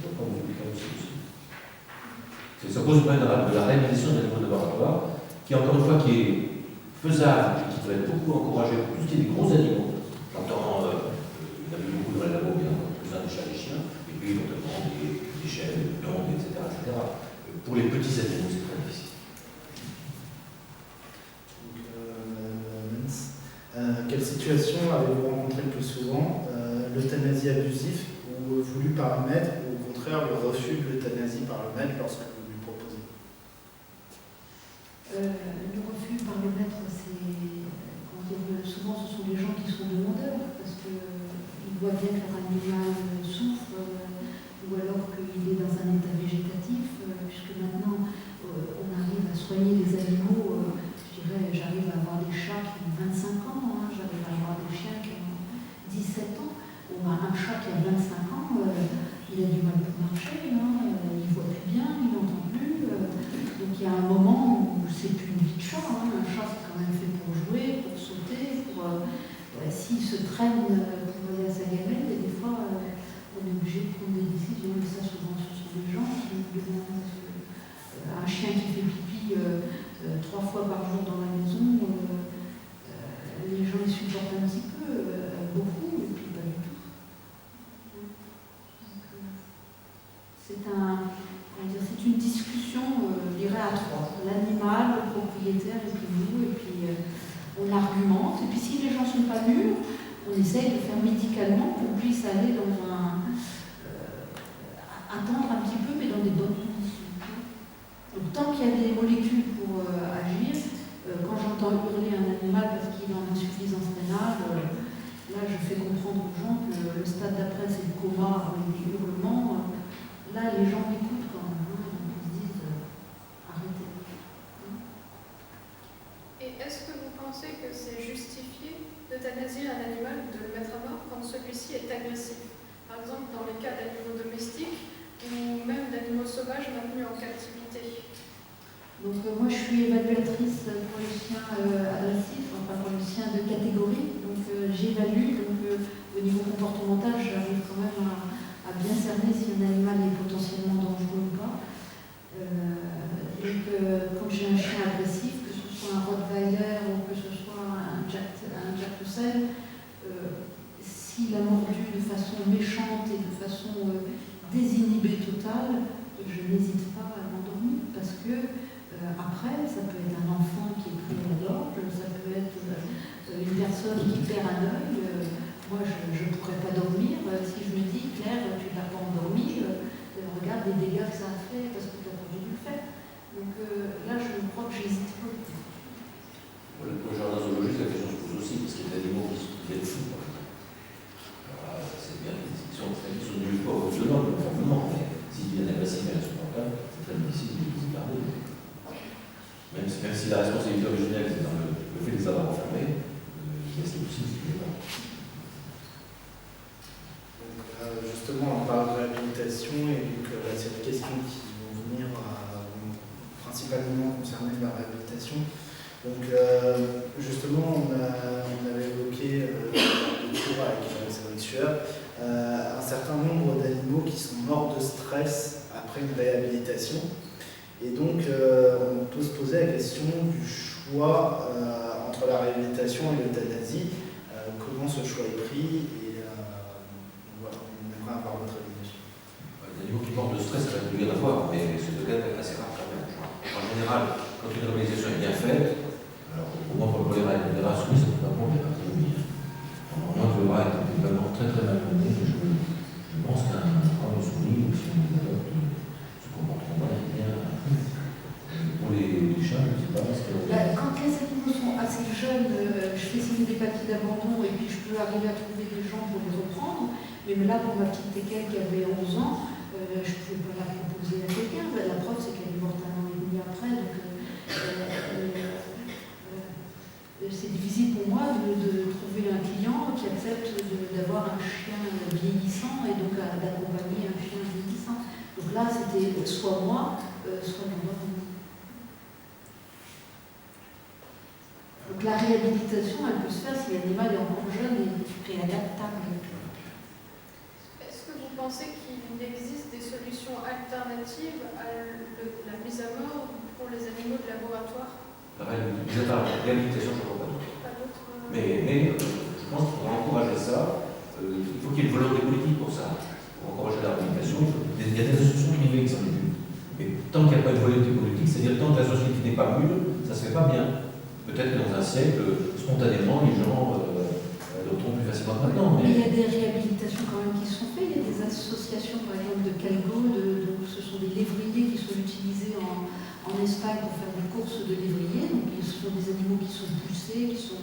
vois pas beaucoup de cas où c'est possible. Ça pose le problème de la réalisation d'un niveau de laboratoire qui, encore une fois, qui est faisable et qui doit être beaucoup encouragé pour tout ce qui est des gros animaux. J'entends, il y en a beaucoup dans les labos, bien plus un des chats et des chiens, et puis notamment des chèvres, des dons, etc., etc. Pour les petits animaux, c'est très difficile. Quelle situation avez-vous rencontré le plus souvent? L'euthanasie abusive ou voulue par un maître, ou au contraire le refus de l'euthanasie par le maître lorsque vous lui proposez? Le refus par le maître, souvent ce sont les gens qui sont demandeurs, parce qu'ils voient bien que leur animal souffre, ou alors qu'il est dans un état végétatif, puisque maintenant on arrive à soigner les animaux. J'arrive à avoir des chats qui ont 25 ans, j'arrive à avoir des chiens qui ont 17 ans. Ou un chat qui a 25 ans, il a du mal pour marcher, il ne voit plus bien, il n'entend plus. Donc il y a un moment où c'est plus une vie de chat. Un chat c'est quand même fait pour jouer, pour sauter, s'il se traîne pour aller à sa gamelle, et des fois on est obligé de prendre des décisions, mais ça souvent ce sont des gens qui nous demandent. Un chien qui fait pipi 3 fois par jour dans la maison, les gens les supportent un petit peu, beaucoup, et puis pas du tout. C'est une discussion, je dirais, à 3. L'animal, le propriétaire, et puis nous, et puis on argumente. Et puis si les gens ne sont pas mûrs, on essaye de faire médicalement qu'on puisse aller dans attendre un petit peu, mais dans des bonnes conditions. Donc tant qu'il y a des molécules pour agir, quand j'entends hurler un animal parce qu'il est en insuffisance rénale, là je fais comprendre aux gens que le stade d'après c'est le coma avec des hurlements. Là les gens m'écoutent quand même, donc ils se disent arrêtez. Et est-ce que vous pensez que c'est justifié d'euthanasier un animal ou de le mettre à mort quand celui-ci est agressif? Par exemple dans les cas d'animaux domestiques ou même d'animaux sauvages maintenus en captivité. Donc moi je suis évaluatrice pour les chiens agressifs, enfin pour les chiens de catégorie, donc j'évalue, donc au niveau comportemental j'arrive quand même à bien cerner si un animal est potentiellement dangereux ou pas. Quand j'ai un chien agressif, que ce soit un Rottweiler ou que ce soit un Jack Russell, s'il a mordu de façon méchante et de façon désinhibée totale, je n'hésite pas à m'endormir parce que après, ça peut être un enfant qui est pris à la gorge, ça peut être une personne qui perd un œil. Moi, je ne pourrais pas dormir si je me dis, Claire, tu n'as pas endormi, regarde les dégâts que ça a fait parce que tu n'as pas dû le faire. Donc là, je crois que j'hésite pas. Pour le jardin zoologique, la question se pose aussi, parce qu'il y a des animaux qui viennent fous, par exemple. Alors là, c'est bien, ils sont devenus pas autonomes, conformément, mais s'ils deviennent agressifs et insupportables, c'est très difficile de les garder. Même si la responsabilité originelle, c'est dans le fait de les avoir enfermés, c'est possible. Justement, on parle de réhabilitation, et donc c'est des questions qui vont venir principalement concerner la réhabilitation. Donc justement, on avait évoqué le cours avec Cédric Sueur, un certain nombre d'animaux qui sont morts de stress après une réhabilitation. Et donc, on peut se poser la question du choix entre la réhabilitation et l'euthanasie. Comment ce choix est pris, et voilà, on aimerait avoir votre avis dessus. Les animaux qui portent de stress, ça peut bien avoir, mais c'est peut-être assez rare quand même. En général, quand une réhabilitation est bien faite, alors au moins pour le choléra et le souris, ça ne peut pas prendre les parties. Au moins, le choléra est vraiment très très mal mené. Je pense qu'un grand souris, ou si on les adopte, se comporteront pas bien. Pour les chats, je ne sais pas. Quand les animaux sont assez jeunes, je fais signer des papiers d'abandon et puis je peux arriver à trouver des gens pour les reprendre. Mais là, pour ma petite Tekel qui avait 11 ans, je ne pouvais pas la proposer à quelqu'un. La preuve, c'est qu'elle est morte un an et demi après. Donc, c'est difficile pour moi de trouver un client qui accepte d'avoir un chien vieillissant c'est soit moi, soit l'endormi. Donc la réhabilitation, elle peut se faire si l'animal est encore jeune et réadaptable. Est-ce que vous pensez qu'il existe des solutions alternatives à la mise à mort pour les animaux de laboratoire? La réhabilitation, je ne vois pas. Pas d'autres Mais je pense qu'il faut encourager ça. Il faut qu'il y ait une volonté politique pour ça. Pour encourager la réhabilitation, il y a des associations privées qui s'en occupent. Mais tant qu'il n'y a pas de volonté politique, c'est-à-dire tant que la société n'est pas mûre, ça ne se fait pas bien. Peut-être que dans un siècle, spontanément, les gens l'adopteront plus facilement que maintenant. Mais il y a des réhabilitations quand même qui sont faites. Il y a des associations, par exemple, de Calgo, donc ce sont des lévriers qui sont utilisés en Espagne pour faire des courses de lévriers. Donc ce sont des animaux qui sont poussés, qui sont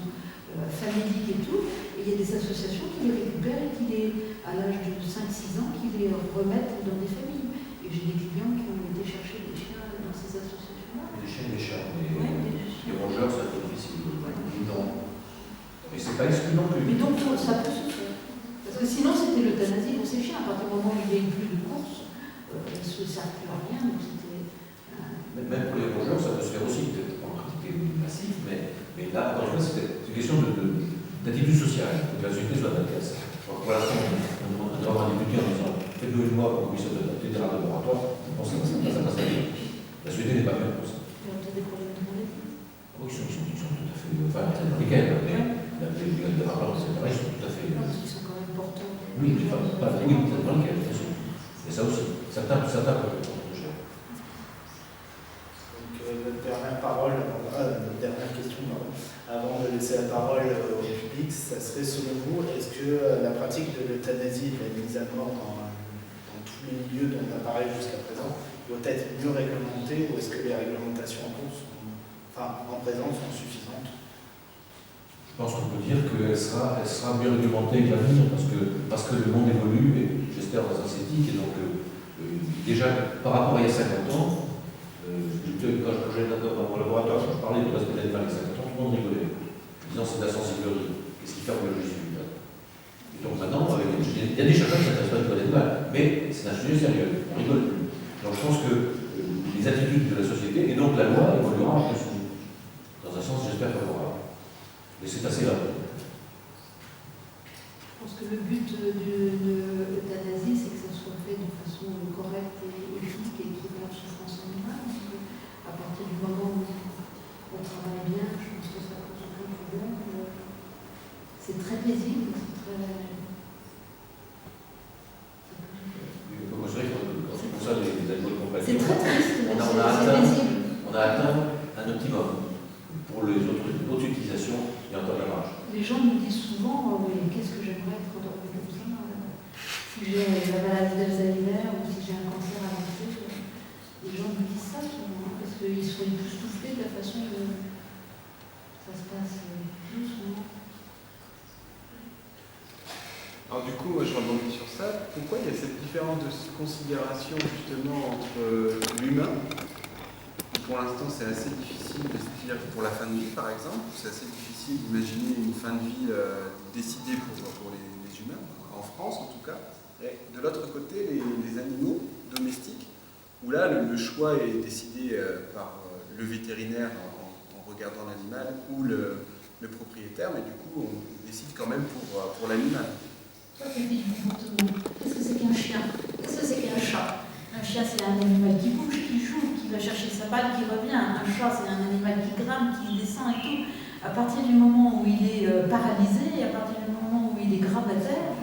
faméliques et tout. Et il y a des associations qui les récupèrent et qui à l'âge de 5-6 ans, qui les remettent dans des familles. Et j'ai des clients qui ont été chercher des chiens dans ces associations-là. Des chiens et des chats. Les rongeurs, ça peut être difficile. Non. Mais c'est pas exclu non plus. Mais donc ça peut se faire. Parce que sinon c'était l'euthanasie pour ces chiens. À partir du moment où il n'y a plus de course, ils ne se servent plus à rien. Donc c'était. Même pour les rongeurs, ça peut se faire aussi, peut-être pas en quantité massive, mais là, encore une fois, c'est une question d'attitude sociale. Il faut que la société soit adaptée à ça. Pour l'instant, on doit avoir des budgets en disant faites-nous une loi pour qu'on puisse adapter des rats de laboratoire. Je pense que ça passe à dire. La société n'est pas faite pour ça. Il y a peut-être des problèmes de maladie. Oui, ils sont tout à fait. Enfin, peut-être dans lesquels, mais les budgets de rapport, etc., ils sont tout à fait. Parce qu'ils sont quand même porteurs. Oui, peut-être dans lesquels, bien sûr. Et ça aussi, certains peuvent être gérer. Donc, notre dernière question, avant de laisser la parole au public, ça serait selon vous, est-ce que la pratique de l'euthanasie et de la mise à mort dans tous les milieux dont on a parlé jusqu'à présent doit être mieux réglementée ou est-ce que les réglementations en cours en présence sont suffisantes? Je pense qu'on peut dire qu'elle sera mieux réglementée que l'avenir parce que le monde évolue et j'espère dans un sens éthique et donc déjà par rapport à il y a 50 ans, quand j'étais dans mon laboratoire, quand je parlais du respect de l'animal il y a 50 ans, tout le monde rigolait. En disant c'est de la sensiblerie. Qu'est-ce qui fait en biologie cellulaire? Et donc maintenant, il y a des chercheurs qui s'intéressent pas du tout à l'animal, mais c'est un sujet sérieux, on rigole plus. Donc je pense que les attitudes de la société, et donc la loi évoluera en plus. Dans un sens, j'espère favorable. Mais c'est assez rapide. Je pense que le but de l'euthanasie, c'est que ça soit fait de façon correcte et éthique et qui va la souffrance animale. À partir du moment où on travaille bien, je pense que ça pose aucun problème. C'est très paisible, c'est très. C'est ça les animaux de compagnie. C'est très triste, mais c'est paisible. On a atteint un optimum. Pour les autres utilisations, il y a encore de la marge. Les gens me disent souvent, mais qu'est-ce que j'aimerais être endormi comme ça si j'ai la maladie d'Alzheimer ou si j'ai un cancer avancé. Les gens me disent ça souvent, parce qu'ils sont époustouflés de la façon dont ça se passe doucement. Alors du coup, moi je rebondis sur ça. Pourquoi il y a cette différence de considération justement entre l'humain? Pour l'instant, c'est assez difficile de se dire pour la fin de vie, par exemple, c'est assez difficile d'imaginer une fin de vie décidée pour les humains, en France en tout cas. Et de l'autre côté, les animaux domestiques, où là, le choix est décidé par le vétérinaire en regardant l'animal ou le propriétaire, mais du coup, on décide quand même pour l'animal. Qu'est-ce que c'est qu'un chien? Qu'est-ce que c'est qu'un chat? Un chien, c'est un animal qui bouge, qui joue, qui va chercher sa balle, qui revient. Un chat, c'est un animal qui grimpe, qui descend et tout. À partir du moment où il est paralysé, à partir du moment où il est grave à terre,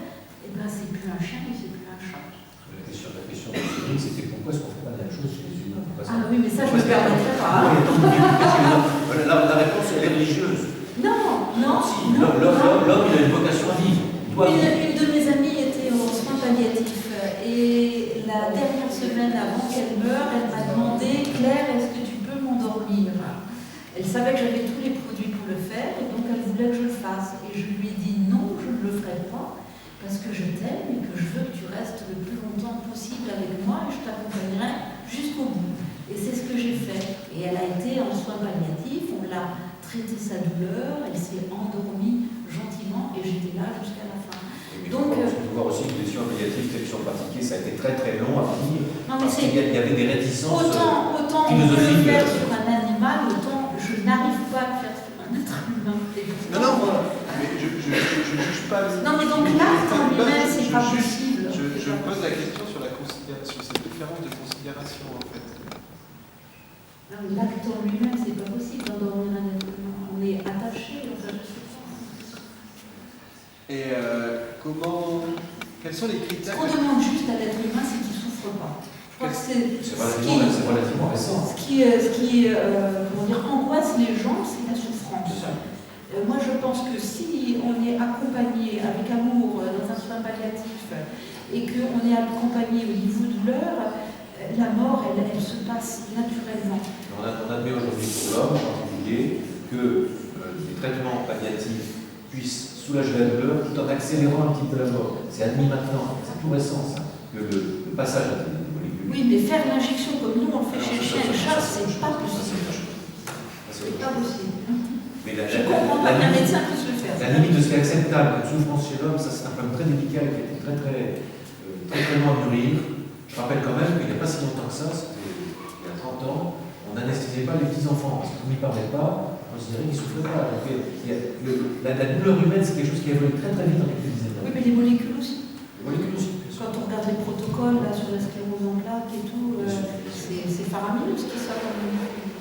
eh ben, c'est plus un chien et c'est plus un chat. La question de Cédric, c'était pourquoi est-ce qu'on ne fait pas la même chose chez les humains? Ah oui, mais ça, je me permettrai pas. La réponse, elle est religieuse. Non, non. Si, l'homme, il a une vocation à vivre. Une de mes amies était aux soins palliatifs et la dernière semaine avant qu'elle meure, elle m'a demandé « Claire, est-ce que tu peux m'endormir ?» Elle savait que j'avais tous les produits pour le faire et donc elle voulait que je le fasse. Et je lui ai dit « Non, je ne le ferai pas parce que je t'aime et que je veux que tu restes le plus longtemps possible avec moi et je t'accompagnerai jusqu'au bout. » Et c'est ce que j'ai fait. Et elle a été en soins palliatifs, on l'a traité sa douleur, elle s'est endormie gentiment et j'étais là jusqu'à la fin. Donc, il faut voir aussi que les soins palliatifs tels qu'ils sont pratiqués, ça a été très très long à finir. Non, mais c'est- il y avait des réticences. Autant on peut le philosophique, faire sur un animal, autant je n'arrive pas à le faire sur un être humain. Et pourtant, mais je juge pas. Non, mais donc l'acte en lui-même, c'est pas possible. Je pose la question sur cette différence de considération, en fait. Non, mais l'acte en lui-même, c'est pas possible d'endormir un être humain. On est attaché dans sa souffrance. Et quels sont les Ce critères qu'on demande juste à l'être humain, c'est qu'il ne souffre pas. Je crois que C'est relativement récent. ce qui comment dire, angoisse les gens, c'est la souffrance. Moi, je pense que si on est accompagné avec amour dans un soin palliatif et qu'on est accompagné au niveau douleur, la mort, elle se passe naturellement. On admet aujourd'hui pour l'homme en particulier que les traitements palliatifs puissent soulager la douleur tout en accélérant un petit peu la mort. C'est admis maintenant, c'est tout récent ça, que le passage à des molécules. Oui, mais faire l'injection comme nous on le fait chez le chien et le chat, c'est pas possible. C'est pas possible. Mais Je comprends pas qu'un médecin puisse le faire. la limite de ce qui est acceptable, une souffrance chez l'homme, ça c'est un problème très délicat qui a été très long à mûrir. Je rappelle quand même qu'il n'y a pas si longtemps que ça, c'était il y a 30 ans, on n'anesthésiait pas les petits-enfants, parce qu'on n'y parlait pas, on se dirait qu'ils ne souffraient pas. Donc, la douleur humaine, c'est quelque chose qui a évolué très très vite dans quelques dizaines Oui, d'années. mais les molécules aussi. Les molécules aussi, bien sûr. Quand on regarde les protocoles là, sur la sclérose en plaques et tout, c'est faramineux ce qui sort comme molécule.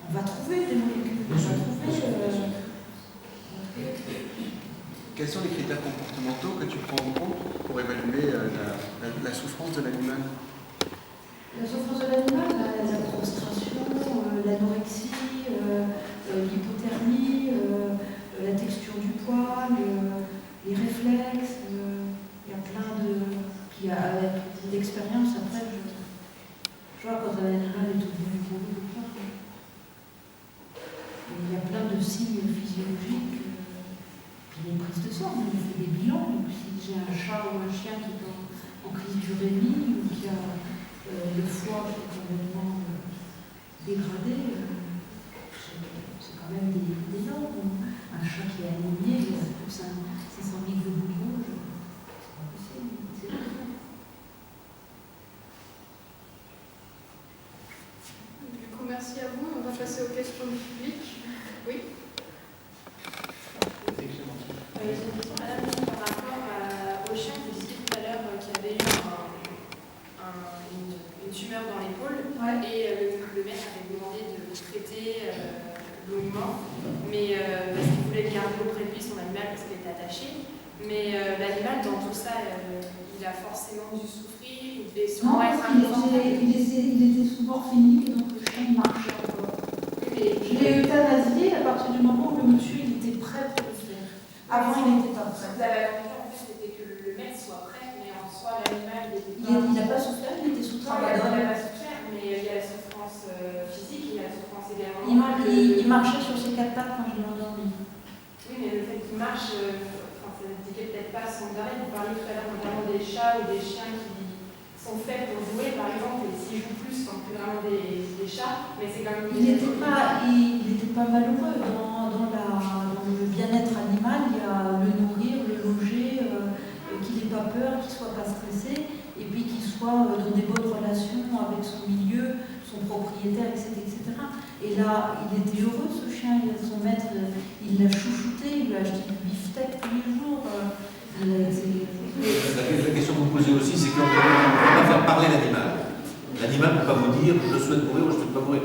On va trouver des molécules. On va trouver. Quels sont les critères comportementaux que tu prends en compte pour évaluer la souffrance de l'animal? La souffrance de l'animal, la prostration, l'anorexie, l'hypothermie, la texture du poil, les réflexes. Il y a plein de. Puis avec l'expérience, après, je vois quand un animal est au bout du boulot, il y a plein de signes physiologiques. Puis les prises de sang, on fait des bilans. Donc, si j'ai un chat ou un chien qui est en crise d'urémie ou qui a le foie qui est complètement dégradé, c'est quand même des normes. Un chat qui est anémié, il a plus 600 000 globules rouges, c'est pas possible. C'est pas possible. Du coup, merci à vous. On va passer aux questions du public. Oui. J'ai une question, madame, par rapport au chien que vous disiez tout à l'heure qui avait eu une tumeur dans l'épaule. Ouais. Et le maître avait demandé de traiter longuement, mais parce qu'il voulait garder auprès de lui son animal parce qu'il était attaché. Mais l'animal, dans tout ça, il a forcément dû souffrir, il devait sûrement être un enfant. Il était sous morphinique, donc le chien marchait encore. Je l'ai euthanasié à partir du moment où le monsieur il était prêt pour le faire. Avant, il n'était pas prêt. Vous avez compris, en fait, c'était que le maître soit prêt, mais en soi, l'animal, il était Il n'a pas souffert, il était sous Non, il tramadol. n'a pas souffert, mais il y a la souffrance physique, il y a la souffrance également. Il marchait sur ses quatre pattes quand je l'ai endormi. Oui, mais le fait qu'il marche, ça n'indiquait peut-être pas son arrêt. Vous parliez tout à l'heure notamment des chats ou des chiens qui sont faits pour jouer, par exemple, et s'ils jouent plus, ce sont plus vraiment des chats, mais c'est quand même... Il n'était pas malheureux. Dans le bien-être animal, il y a le nourrir, le loger, qu'il n'ait pas peur, qu'il ne soit pas stressé, et puis qu'il soit dans des bonnes relations avec son milieu, son propriétaire, etc. Et là, il était heureux, ce chien. Son maître, il l'a chouchouté, il lui a acheté du beefsteak tous les jours. La question que vous posez aussi, c'est qu'on ne peut pas faire parler l'animal. L'animal ne peut pas vous dire je souhaite mourir ou je ne souhaite pas mourir.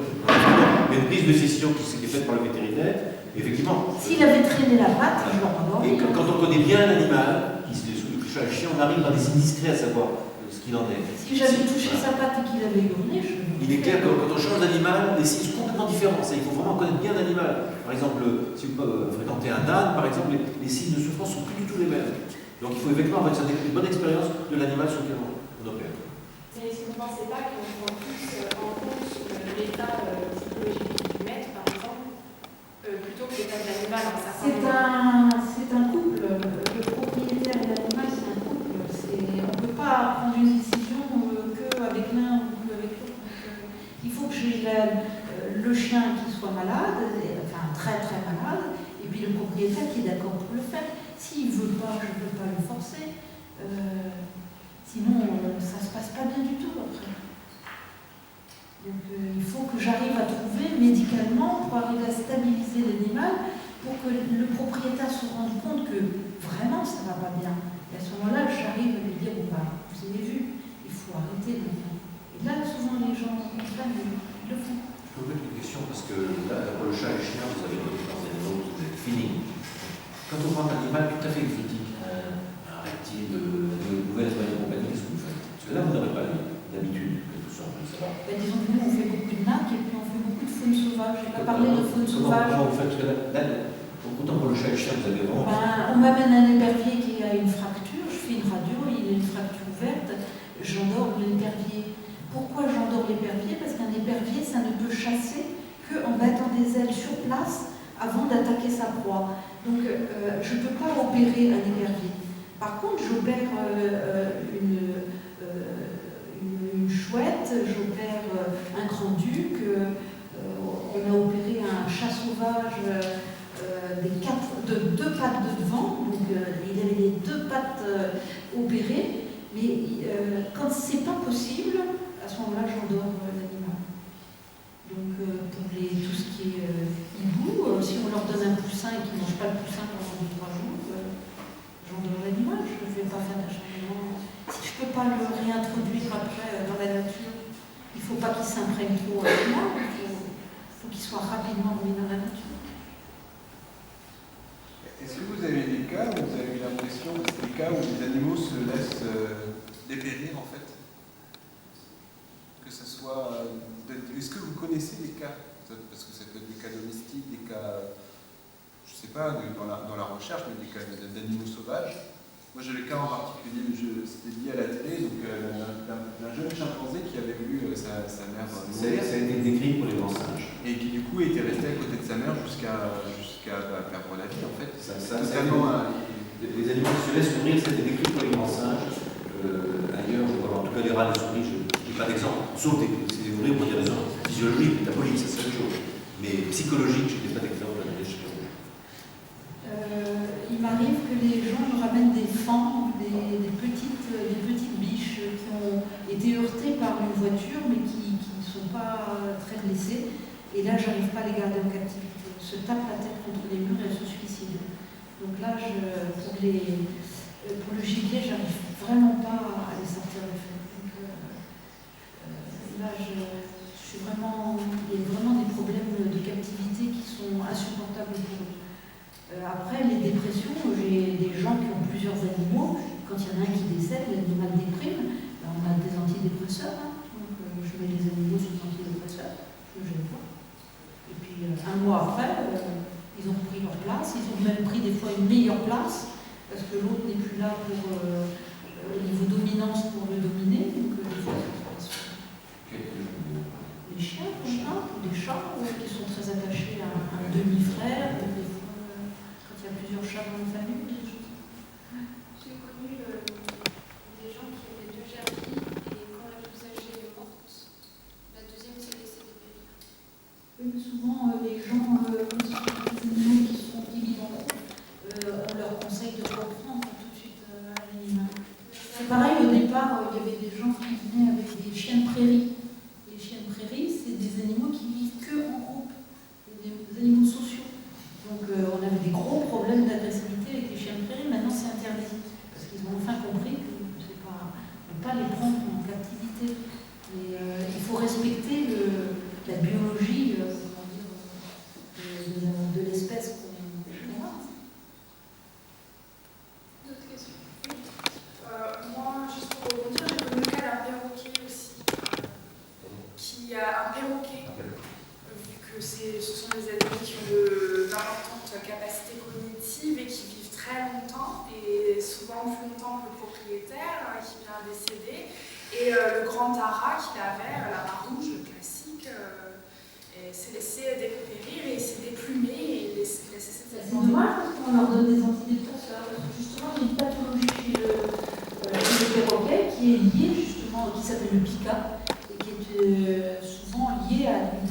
Il y a une prise de décision qui est faite par le vétérinaire, effectivement. S'il avait traîné la patte, je l'aurais endormi. Et quand on connaît bien l'animal, qui se sous le chien, on arrive à des indiscrets à savoir ce qu'il en est. Si j'avais touché sa patte et qu'il avait hurlé, Il est clair que quand on change d'animal, les signes sont complètement différents. Il faut vraiment connaître bien l'animal. Par exemple, si vous fréquentez un âne, par exemple, les signes de souffrance ne sont plus du tout les mêmes. Donc il faut effectivement avoir une bonne expérience de l'animal sur lequel on opère. Mais est-ce que vous ne pensez pas qu'on prend plus en compte l'état psychologique du maître, par exemple, plutôt que l'état de l'animal en certains C'est un couple. Le propriétaire et l'animal, c'est un couple. On ne peut pas prendre une décision qu'avec l'un ou qu'avec l'autre. Il faut que j'ai le chien qui soit malade, enfin très très malade, et puis le propriétaire qui est d'accord pour le faire. S'il ne veut pas, je ne peux pas le forcer. Sinon, ça ne se passe pas bien du traiter l'animal pour que le propriétaire se rende compte que vraiment ça ne va pas bien. Et à ce moment-là, j'arrive à lui dire, bon bah, vous avez vu, il faut arrêter maintenant. Et là, souvent les gens comprennent, ils le font. Je peux vous mettre une question parce que là, pour le chat et le chien, vous avez des animaux, vous êtes fini. Quand on prend un animal tout à fait exotique, un reptile, de Nouvelle-Zélande et compagnie, qu'est-ce que vous faites? Parce que là, vous n'aurez pas d'habitude, quelque chose, je sais pas. Ben, disons que nous, on fait beaucoup de nacs et puis on fait beaucoup de faune sauvage. Je n'ai pas parlé de faune sauvage. Comment vous faites? Parce que là, autant pour le chat et le chien, vous avez vraiment. Ben, on m'amène un épervier qui a une fracture, je fais une radio, il a une fracture ouverte, j'endors l'épervier. Pourquoi j'endors l'épervier? Parce qu'un épervier, ça ne peut chasser qu'en battant des ailes sur place avant d'attaquer sa proie. Donc je ne peux pas opérer un épervier. Par contre, j'opère une chouette, j'opère un grand-duc, on a opéré un chat sauvage de 2 pattes de devant, donc il avait les 2 pattes opérées, mais quand c'est pas possible, à ce moment-là, j'endors l'animal. Donc pour tout ce qui est hibou, si on leur donne un poussin et qu'ils ne mangent pas le poussin pendant 2-3 jours, j'endors l'animal, je ne vais pas faire d'acharnement. Si je ne peux pas le réintroduire après dans la nature, il ne faut pas qu'il s'imprègne trop à l'animal, il faut qu'il soit rapidement remis dans la nature. Est-ce que vous avez des cas où vous avez eu l'impression que c'est des cas où les animaux se laissent dépérir en fait? Que ce soit. Est-ce que vous connaissez des cas? Parce que ça peut être des cas domestiques, des cas, je ne sais pas, dans la recherche, mais des cas d'animaux sauvages. Moi j'ai le cas en particulier, c'était lié à la télé, donc d'un jeune chimpanzé qui avait vu sa mère mourir. Ça a été décrit pour les grands singes. Et qui du coup était resté à côté de sa mère jusqu'à perdre la vie en fait. Les animaux qui se laissent mourir, c'était décrit pour les grands singes. Ailleurs, en tout cas les rats, les souris, je n'ai pas d'exemple. Sauf c'est mourir pour des raisons physiologiques, métaboliques, ça c'est autre chose. Mais psychologique, je n'ai pas d'exemple à donner chez vous. Il m'arrive que les gens me ramènent des fans, des petites biches qui ont été heurtées par une voiture mais qui ne sont pas très blessées. Et là, je n'arrive pas à les garder en captivité. Elles se tapent la tête contre les murs et elles se suicident. Donc là, pour le gibier, j'arrive vraiment pas à les sortir de fait. Donc, là, je suis vraiment, il y a vraiment des problèmes de captivité qui sont insupportables pour eux. Après, les dépressions, j'ai des gens qui ont plusieurs animaux. Quand il y en a un qui décède, l'animal déprime, ben, on a des antidépresseurs. Hein. Donc, je mets les animaux sous antidépresseurs, je ne gêne pas. Et puis, un mois après, ils ont repris leur place. Ils ont même pris des fois une meilleure place, parce que l'autre n'est plus là pour au niveau dominance pour le dominer. Donc, des fois, ça se passe. Les chiens, ou des chats qui sont très attachés à un demi-frère. Des fois, quand il y a plusieurs chats dans une famille, des choses. J'ai connu des gens qui avaient 2 gerbilles et quand la plus âgée est morte, la deuxième s'est laissée dépérir. Oui, mais souvent, les gens, les animaux qui vivent en groupe, on leur conseille de reprendre tout de suite l'animal. C'est pareil, au départ, il y avait des gens qui venaient avec des chiens de prairie. Les chiens de prairie, c'est des animaux qui vivent que en groupe, des animaux sociaux. Donc on avait des gros problèmes d'agressivité avec les chiens de prairie. Maintenant, c'est interdit, parce qu'ils ont enfin compris que on ne peut pas les prendre en captivité. Mais il faut respecter la biologie de l'espèce qu'on a. D'autres questions? Moi, juste pour rebondir, j'ai connu le cas d'un perroquet aussi, qui a un perroquet, vu que ce sont des animaux qui ont d'importantes capacités cognitives et qui vivent très longtemps, et souvent plus longtemps que le propriétaire, qui vient décéder. Et le grand Tara qu'il avait, la rouge, le classique, s'est laissé dépérir et s'est déplumé et laissé cette C'est dommage parce qu'on leur donne des antidépresseurs. Justement, il y a une pathologie chez le perroquet qui est liée justement, qui s'appelle le pica, et qui est souvent liée à un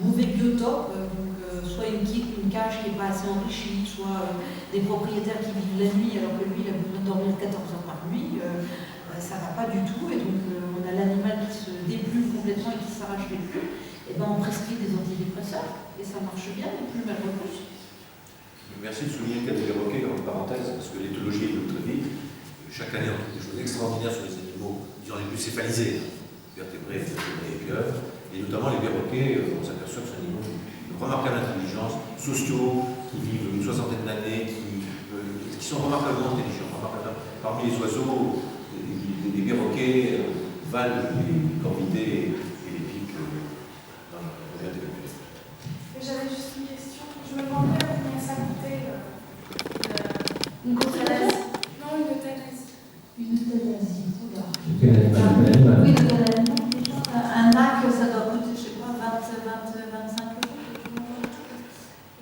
mauvais biotope, donc soit une cage qui n'est pas assez enrichie, soit des propriétaires qui vivent la nuit alors que lui il a besoin de dormir 14 heures par nuit. Ça ne va pas du tout, et donc on a l'animal qui se déplume complètement et qui s'arrache les plumes. et ben on prescrit des antidépresseurs, et ça marche bien, les plumes elles repoussent. Merci de souligner le cas des perroquets comme parenthèse, parce que l'éthologie évolue très vite. Chaque année, on trouve des choses extraordinaires sur les animaux, disons les plus céphalisés, vertébrés, et pieuvres, et notamment les perroquets, on s'aperçoit que ce sont des animaux d'une remarquable intelligence, sociaux, qui vivent une soixantaine d'années, qui sont remarquablement intelligents. Parmi les oiseaux, les perroquets valent les corvidés et les pics dans la réalité actuelle. J'avais juste une question. Je me demandais combien ça coûtait Une constellation? Non, une euthanasie. Une euthanasie, oula. Oui, Oui, un NAC, ça doit coûter, je sais pas, 25 €.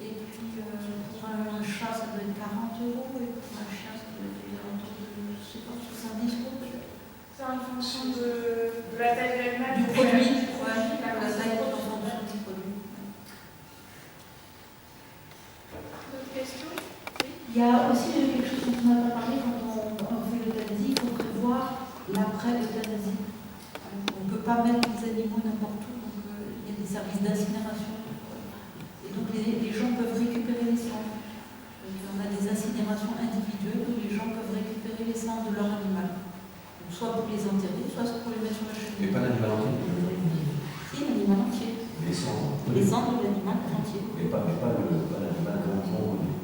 Et puis pour un chat, ça doit être 40 €. Et pour un chien, ça doit être autour de, je sais pas, 70 € peut-être. C'est en fonction de la taille de l'animal. Du produit, ouais, la taille en fonction du produit. D'autres questions? Il y a aussi quelque chose dont on n'a pas parlé quand on fait l'euthanasie, il faut prévoir l'après-euthanasie. On ne peut pas mettre les animaux n'importe où, donc il y a des services d'incinération. Et donc les gens peuvent récupérer les cendres. On a des incinérations individuelles où les gens peuvent récupérer les cendres de leur animal. Donc, soit pour les enterrer, soit pour les mettre sur la cheminée. Mais pas l'animal entier. Si, l'animal entier. Les cendres. Les cendres de l'animal entier. Mais pas l'animal comme on dit.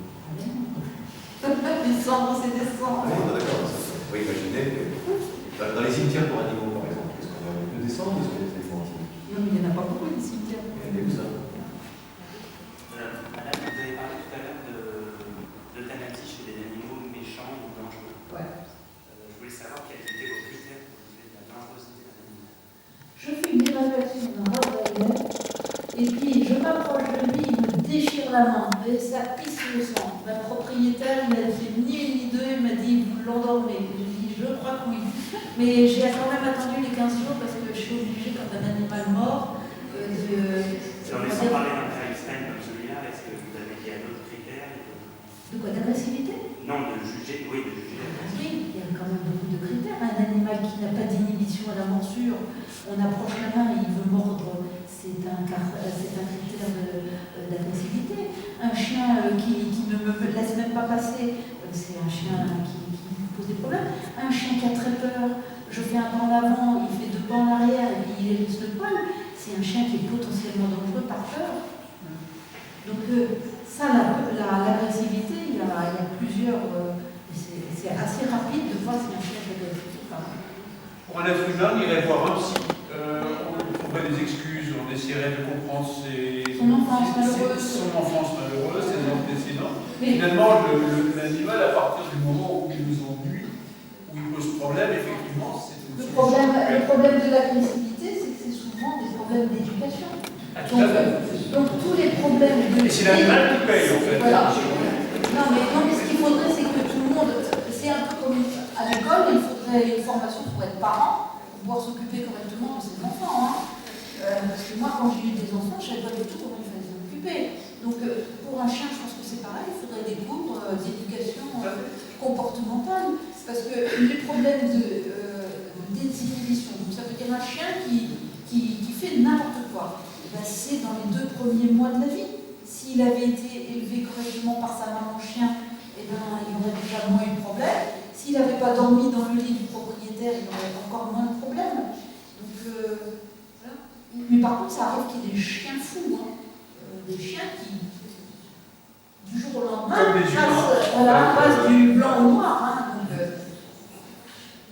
Les cendres, c'est des cendres. Oui, d'accord. On peut imaginer que dans les cimetières pour animaux, par exemple, est-ce qu'on a que des cendres ou est-ce qu'on a des éléphants aussi? Non, mais il n'y en a pas beaucoup, les cimetières. Il y a des ça. Madame, vous avez parlé tout à l'heure d'euthanasie chez des animaux méchants ou dangereux. Ouais. Je voulais savoir quels étaient vos critères pour juger de la dangerosité d'un animal. Je fais une évaluation d'un Rottweiler, et puis je m'approche de lui, il me déchire la main, et ça pisse le sang. Ma propriétaire, il a fait ni une ni deux, il m'a dit, vous l'endormez. J'ai dit, je crois que oui. Mais j'ai quand même attendu les 15 jours parce que je suis obligée, quand un animal mort, Non, mais sans parler d'un cas extrême comme celui-là, est-ce que vous avez dit à d'autres critères de quoi, d'agressivité? Non, de juger, oui, de juger la personne. Oui, il y a quand même beaucoup de critères. Un animal qui n'a pas d'inhibition à la morsure, on approche la main et il veut mordre, c'est un critère d'agressivité. Un chien qui ne me laisse même pas passer, c'est un chien qui me pose des problèmes. Un chien qui a très peur, je fais un pas en avant, il fait 2 pas en arrière et puis il hérisse le poil, c'est un chien qui est potentiellement dangereux par peur. Donc ça, l'agressivité, il y a plusieurs... c'est assez rapide de voir si un chien est agressif ou pas. Pour un être humain, on irait voir un psy. On trouverait des excuses, on essaierait de comprendre son enfance malheureuse, ses antécédents. Mais Finalement, l'animal, à partir du moment où il nous ennuie, où il pose problème, effectivement, c'est une le solution. problème de l'agressivité, c'est que c'est souvent des problèmes d'éducation. Ah, tout à fait. Donc tous les problèmes de... Et c'est l'animal qui paye, en fait. Voilà. Non, mais ce qu'il faudrait, c'est que tout le monde... C'est un peu comme à l'école, il faudrait une formation pour être parent, pour pouvoir s'occuper correctement de ses enfants. Hein. Parce que moi, quand j'ai eu des enfants, je ne savais pas du tout comment il fallait s'en occuper. Donc pour un chien, je pense que c'est pareil, il faudrait des cours d'éducation comportementale. Parce que les problèmes de désinhibition, donc ça veut dire un chien qui fait n'importe quoi, ben, c'est dans les 2 premiers mois de la vie. S'il avait été élevé correctement par sa maman chien, eh ben, il aurait déjà moins eu de problème. S'il n'avait pas dormi dans le lit du propriétaire, il aurait encore moins de problème. Donc, voilà. Mais par contre, ça arrive qu'il y ait des chiens fous, hein. Des chiens qui, du jour au lendemain, passent du blanc au noir. Hein. Donc,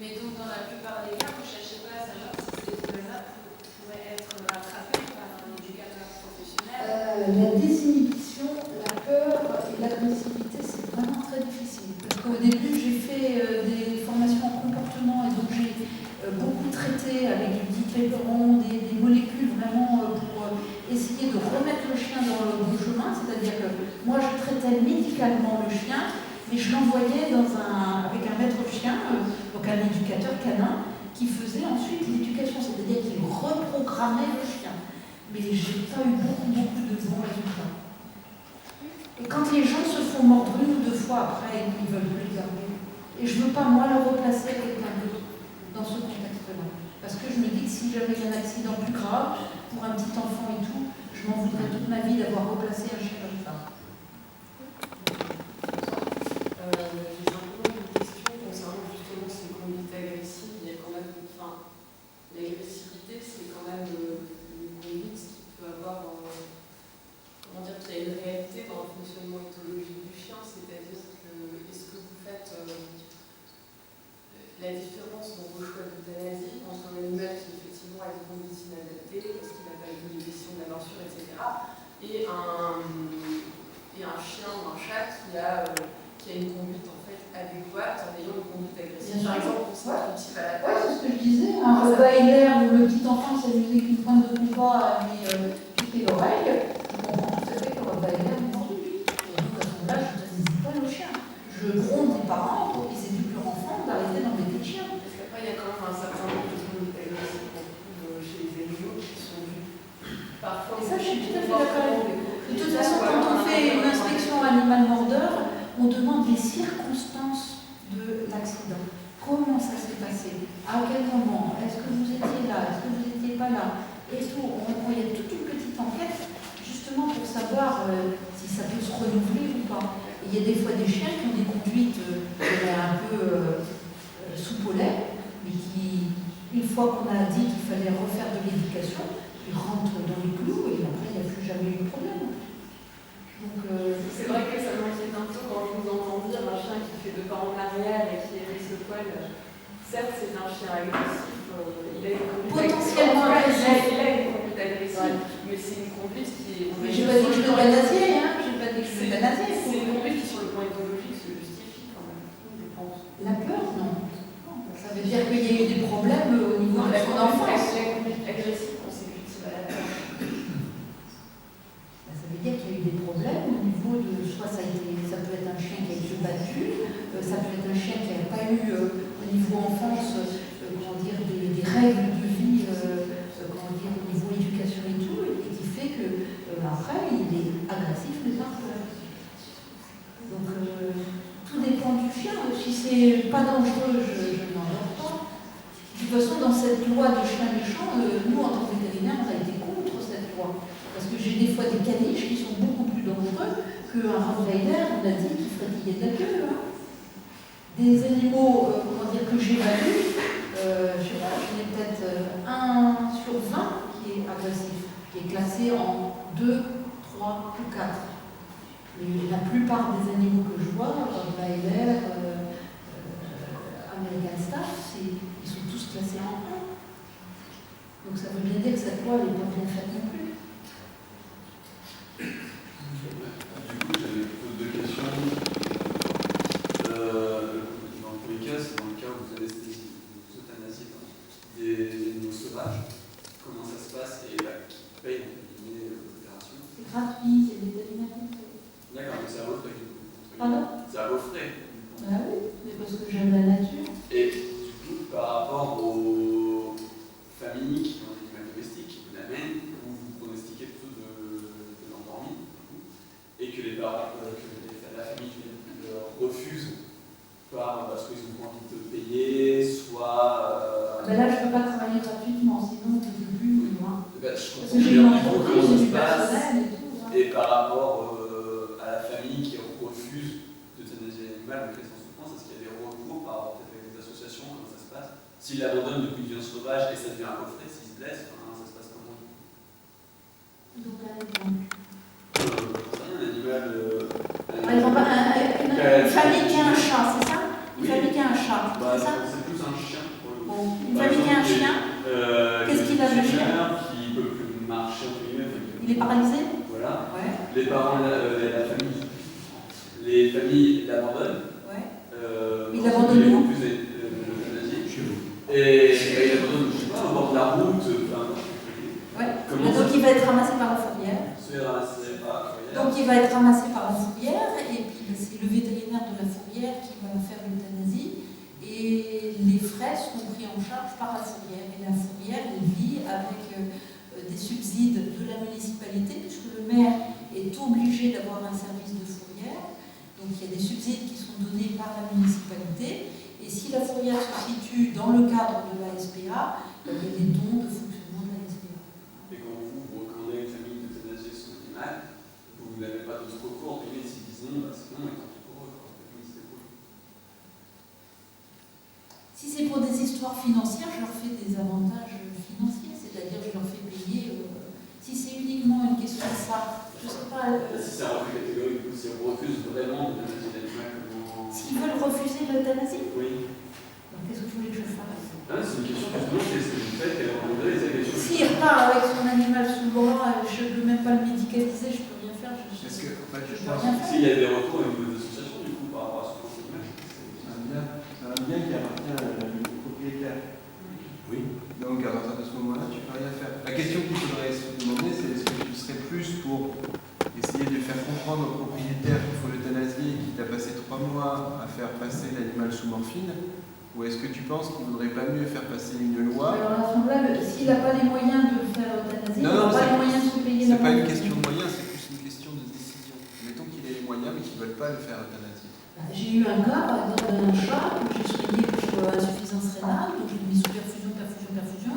Mais donc, dans la plupart des cas, vous ne cherchez pas à savoir si ces animaux-là pourraient être rattrapés par un éducateur professionnel. La désinhibition, la peur et l'agressivité, c'est vraiment très difficile. Parce qu'au début, j'ai fait des formations en comportement et donc j'ai beaucoup traité avec du dipéperon, des molécules vraiment pour essayer de remettre le chien dans le bon chemin. C'est-à-dire que moi, je traitais médicalement le chien, mais je l'envoyais avec un maître chien, donc un éducateur canin, qui faisait ensuite l'éducation, c'est-à-dire qu'il reprogrammait le chien. Mais j'ai pas eu beaucoup de bons résultats. Et quand les gens se font mordre 1 ou 2 fois après, ils ne veulent plus le garder. Et je ne veux pas, moi, le replacer avec quelqu'un d'autre dans ce contexte-là. Parce que je me dis que si j'avais un accident plus grave, pour un petit enfant et tout, je m'en voudrais toute ma vie d'avoir replacé un chien comme ça. J'ai simplement une question concernant justement ces conduites agressives. Il y a quand même, enfin, l'agressivité, c'est quand même une conduite qui peut avoir, comment dire, qu'il y a une réalité dans le fonctionnement éthologique du chien, c'est-à-dire que est-ce que vous faites la différence dans vos choix d'euthanasie entre un animal qui effectivement a une conduite inadaptée parce qu'il n'a pas eu l'émission de la morsure, etc., et un chien ou un chat qui a une conduite en fait adéquate en ayant une conduite agressive. Par exemple, on s'instructive à la Ouais, c'est ce que je disais. Un Rottweiler où le petit enfant s'amusait qu'une pointe de compas a mis piquer l'oreille, je comprends tout à fait que le Rottweiler est vendu. Et donc à ce moment-là, je n'utilise pas le chien. Je gronde les parents pour qu'ils éduquent leur enfant d'arrêter d'embêter le chien. Parce qu'après, il y a quand même un certain nombre de conduites agressives chez les animaux qui sont vues parfois. Et ça, je suis tout à fait d'accord avec vous. De toute façon, quand on fait une inspection animal mordeur, on demande les circonstances de l'accident. Comment ça s'est passé? À quel moment? Est-ce que vous étiez là? Est-ce que vous n'étiez pas là? Et tout. Il y a toute une petite enquête, justement pour savoir si ça peut se renouveler ou pas. Et il y a des fois des chiens qui ont des conduites un peu sous polais, mais qui, une fois qu'on a dit qu'il fallait refaire de l'éducation, ils rentrent dans les clous et après il n'y a plus jamais eu de problème. Donc, c'est vrai que ça m'inquiète un peu quand je vous entends dire un chien qui fait 2 pas en arrière et qui hérisse le poil. Certes, c'est un chien agressif, il a une conduite potentiellement agressif. Il a une conduite agressive, mais c'est une conduite qui est. Mais j'ai pas dit que je l'euthanasiais, hein. J'ai pas dit que je l'euthanasiais. C'est une conduite qui, sur le plan éthologique, se justifie quand même, je pense. La peur, non. Ça veut dire qu'il y a eu des problèmes au niveau de son enfance. La conduite agressive consécutive à la peur. Ça veut dire qu'il y a eu des problèmes au niveau de, soit ça peut être un chien qui a été battu, ça peut être un chien qui n'a pas eu au niveau enfance, comment dire, des règles de vie, comment dire, au niveau éducation et tout, et qui fait que après il est agressif mais parfois. Donc tout dépend du chien. Si c'est pas dangereux, je n'en ai pas. De toute façon, dans cette loi de chien méchant, nous en tant que vétérinaires, on a été contre cette loi. Parce que j'ai des fois des caniches qui sont beaucoup plus dangereux qu'un Rottweiler, on a dit qu'il frétillait de la queue. Hein. Des animaux, comment dire, que j'évalue, je sais pas, j'en ai peut-être 1 sur 20 qui est agressif, qui est classé en 2, 3 ou 4. Et la plupart des animaux que je vois, Rottweiler, American Staff, ils sont tous classés en 1. Donc ça veut bien dire que cette loi n'est pas bien faite non plus. Du coup, j'avais plutôt 2 questions. Dans tous les cas, c'est dans le cas où vous euthanasiez des animaux sauvages. Comment ça se passe et qui paye l'opération? C'est gratuit, c'est des vétérinaires. D'accord, donc c'est à vos frais. Pardon? C'est à vos frais. Ah oui, mais parce que j'aime la nature. Et du coup, par rapport aux familles qui ont des animaux domestiques, qui vous l'amènent, où vous pronostiquez plutôt de l'endormi, et que les parents, la famille refuse parce qu'ils ont pas envie de payer, soit. Ben là, je ne peux pas travailler gratuitement, sinon je ne peux plus moi. Je Parce comprends que j'ai une bien entreprise, comment ça j'ai se du passe. personnel et tout. Hein. Et par rapport à la famille qui refuse d'euthanasier l'animal, donc laisse en souffrance, est-ce qu'il y a des recours par rapport avec des associations? Comment ça se passe? S'il l'abandonne depuis qu'il devient sauvage et ça devient un coffret, s'il se blesse, ça se passe comment? Donc, un exemple. Un animal. Par exemple, une famille qui a un chat, c'est ça? Une famille qui a un chat, c'est ça? C'est plus un chien. Bon, une famille qui a un chien, qu'est-ce qu'il a le chien? Qui ne peut plus marcher, entre guillemets. Il est paralysé? Voilà. Ouais. Les parents, la famille, les familles l'abandonnent. Ouais. Il l'abandonne où? Chez vous. Et il l'abandonne, je ne sais pas, au bord de la route. Ouais. Donc il va être ramassé par la fourrière. Donc il va être ramassé par la fourrière et puis c'est le vétérinaire de la fourrière qui va faire l'euthanasie et les frais sont pris en charge par la fourrière. Et la fourrière vit avec des subsides de la municipalité puisque le maire est obligé d'avoir un service de fourrière. Donc il y a des subsides qui sont donnés par la municipalité et si la fourrière se situe dans le cadre de la SPA, il y a des dons de fonctionnement de la SPA. Et quand vous de ce recours, entre guillemets, s'ils disent non, c'est non, et tant pis pour eux, quoi. Ils se débrouillent. Si c'est pour des histoires financières, je leur fais des avantages financiers, c'est-à-dire je leur fais payer. Si c'est uniquement une question de ça, je ne sais pas. Si c'est un refus catégorique, du coup, si on refuse vraiment d'euthanasie l'animal, comment. S'ils veulent refuser l'euthanasie, Oui. qu'est-ce que tu voulais que je fasse? C'est une question justement, c'est ce que vous faites, et on dirait les agressions. S'il repart avec son animal sous le bras, je ne peux même pas le médicaliser, je ne peux rien faire. Est-ce que, en fait, je peux pense rien que S'il y a des recours au niveau des associations, du coup, par rapport à ce qu'on fait, c'est un bien qui appartient au propriétaire. Oui. Donc à partir de ce moment-là, tu ne peux rien faire. La question qu'il faudrait se demander, c'est est-ce que tu serais plus pour essayer de faire comprendre au propriétaire qu'il faut l'euthanasier et qu'il t'a passé 3 mois à faire passer l'animal sous morphine, ou est-ce que tu penses qu'il ne vaudrait pas mieux faire passer une loi? Alors à ce moment-là, s'il n'a pas les moyens de le faire euthanasier, il Non, n'a pas les moyens de se payer c'est pas une question de moyens, c'est plus une question de décision. Mettons qu'il ait les moyens mais qu'il ne veulent pas le faire euthanasier. J'ai eu un cas, par exemple, d'un chat que j'ai soigné pour insuffisance rénale, donc je l'ai mis sous perfusion.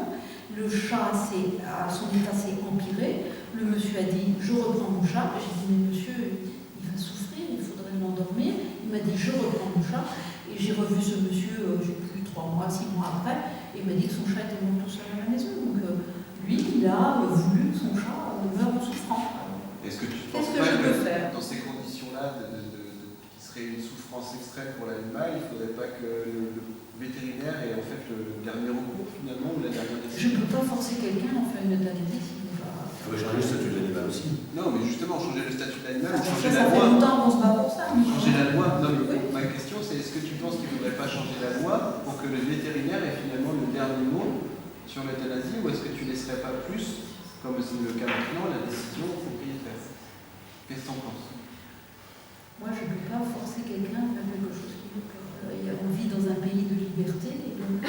Le chat, son état s'est empiré. Le monsieur a dit, je reprends mon chat. J'ai dit, mais monsieur, il va souffrir, il faudrait l'endormir. Il m'a dit, je reprends mon chat. Et j'ai revu ce monsieur, je n'ai plus 3 mois, 6 mois après, et il m'a dit que son chat était mort tout seul à la maison. Donc lui, il a voulu que son chat meure en souffrant. Est-ce que tu Qu'est-ce penses que pas je peux faire dans ces conditions-là, qui serait une souffrance extrême pour l'animal, il ne faudrait pas que le vétérinaire ait en fait le dernier recours finalement, ou la dernière décision? Je ne peux pas forcer quelqu'un à faire une euthanasie s'il ne veut pas. Il faut changer le statut de l'animal aussi. Non, mais justement, changer le statut de l'animal, changer Ça la fait loi. longtemps qu'on se bat pour ça. Changer la loi. Non, mais ma question, c'est est-ce que tu penses qu'il ne faudrait pas changer la loi pour que le vétérinaire ait finalement le dernier mot sur l'euthanasie, ou est-ce que tu ne laisserais pas plus, comme c'est le cas maintenant, la décision au propriétaire? Qu'est-ce que tu en penses? Moi, je ne peux pas forcer quelqu'un à faire quelque chose qui me plaît. On vit dans un pays de liberté, et donc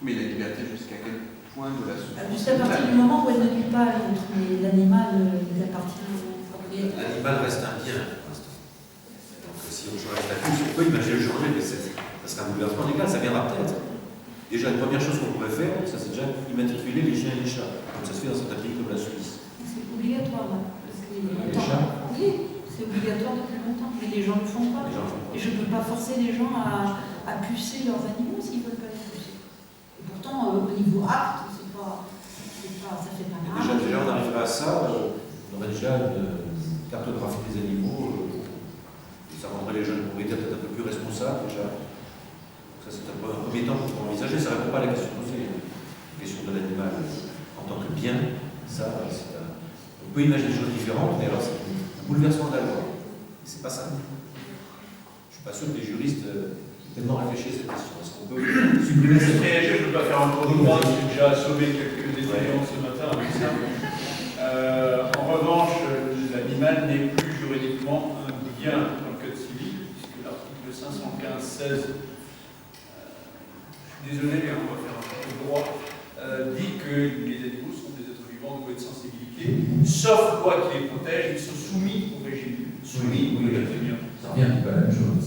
Mais la liberté jusqu'à quel point de la souffrance? Jusqu'à partir du moment où elle ne nuit pas à l'autre, mais l'animal, il appartient au propriétaire. L'animal reste un bien pour l'instant. Donc si on change le statut, on peut imaginer le changer, mais ça sera un bouleversement légal, ça viendra peut-être. Déjà, une première chose qu'on pourrait faire, ça c'est déjà immatriculer les chiens et les chats, comme ça se fait dans certains pays comme la Suisse. C'est obligatoire là. Parce que Les chats? Oui, c'est obligatoire depuis longtemps, mais les gens ne le font pas. Et je ne peux pas forcer les gens à pucer leurs animaux s'ils ne veulent pas les pucer. Et pourtant, au niveau acte, ça fait pas mal. Déjà, on arriverait à ça, on aurait déjà une cartographie des animaux, et ça rendrait les jeunes propriétaires peut-être un peu plus responsables déjà. Donc ça, c'est un premier temps pour envisager, ça ne répond pas à la question posée, la question de l'animal en tant que bien. Ça, on peut imaginer des choses différentes, mais alors c'est un bouleversement de la loi. Et c'est pas ça. Je ne suis pas sûr que les juristes tellement réfléchissent à cette question. Est-ce qu'on peut supprimer cette... Je ne veux pas faire un tour de droit, j'ai déjà sauvé quelques détaillants ce matin avec ça. En revanche, l'animal n'est plus juridiquement un bien dans le code civil, puisque l'article 515-16, désolé, mais on va faire un tour de droit, dit que les animaux sont des êtres vivants de bonne sensibilité, sauf loi qui les protège, ils sont soumis au régime. Soumis, oui, très bien. Ça revient un petit peu à la même chose.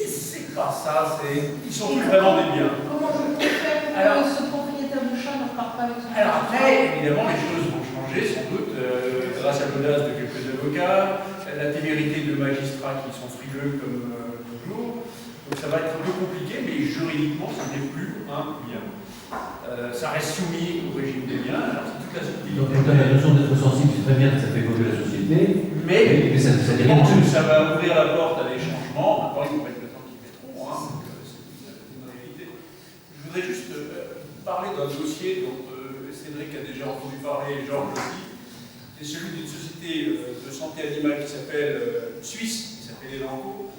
C'est pas ça, ils sont plus vraiment des biens. Comment je peux faire pour que ce propriétaire de chat ne repart pas avec son chat? Alors après, évidemment, les choses vont changer, sans doute, grâce à l'audace de quelques avocats, la témérité de magistrats qui sont frileux comme toujours. Donc ça va être un peu compliqué, mais juridiquement, ça n'est plus un bien. Ça reste soumis au régime des biens, alors c'est toute la subtilité. Donc la notion d'être sensible, c'est très bien que ça fait évoluer la société, mais ça dit rien dessus. Ça va ouvrir la porte à des changements. Après, ils vont mettre le temps qu'ils mettront, donc c'est une réalité. Je voudrais juste parler d'un dossier dont Cédric a déjà entendu parler, et Georges aussi. C'est celui d'une société de santé animale qui s'appelle Suisse, qui s'appelle Elanco.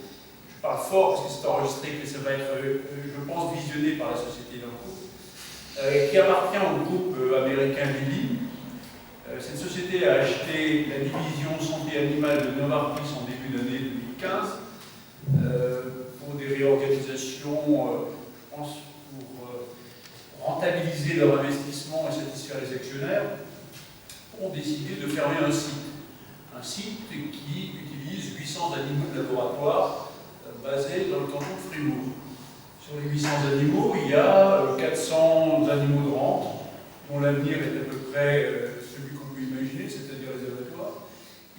Je parle fort parce que c'est enregistré, que ça va être, je pense, visionné par la société Elanco, qui appartient au groupe américain Lilly. Cette société a acheté la division santé animale de Novartis en début d'année 2015 pour des réorganisations, je pense, pour rentabiliser leur investissement et satisfaire les actionnaires, ont décidé de fermer un site qui utilise 800 animaux de laboratoire basés dans le canton de Fribourg. Sur les 800 animaux, il y a 400 animaux de rente, dont l'avenir est à peu près celui qu'on peut imaginer, c'est-à-dire les abattoirs.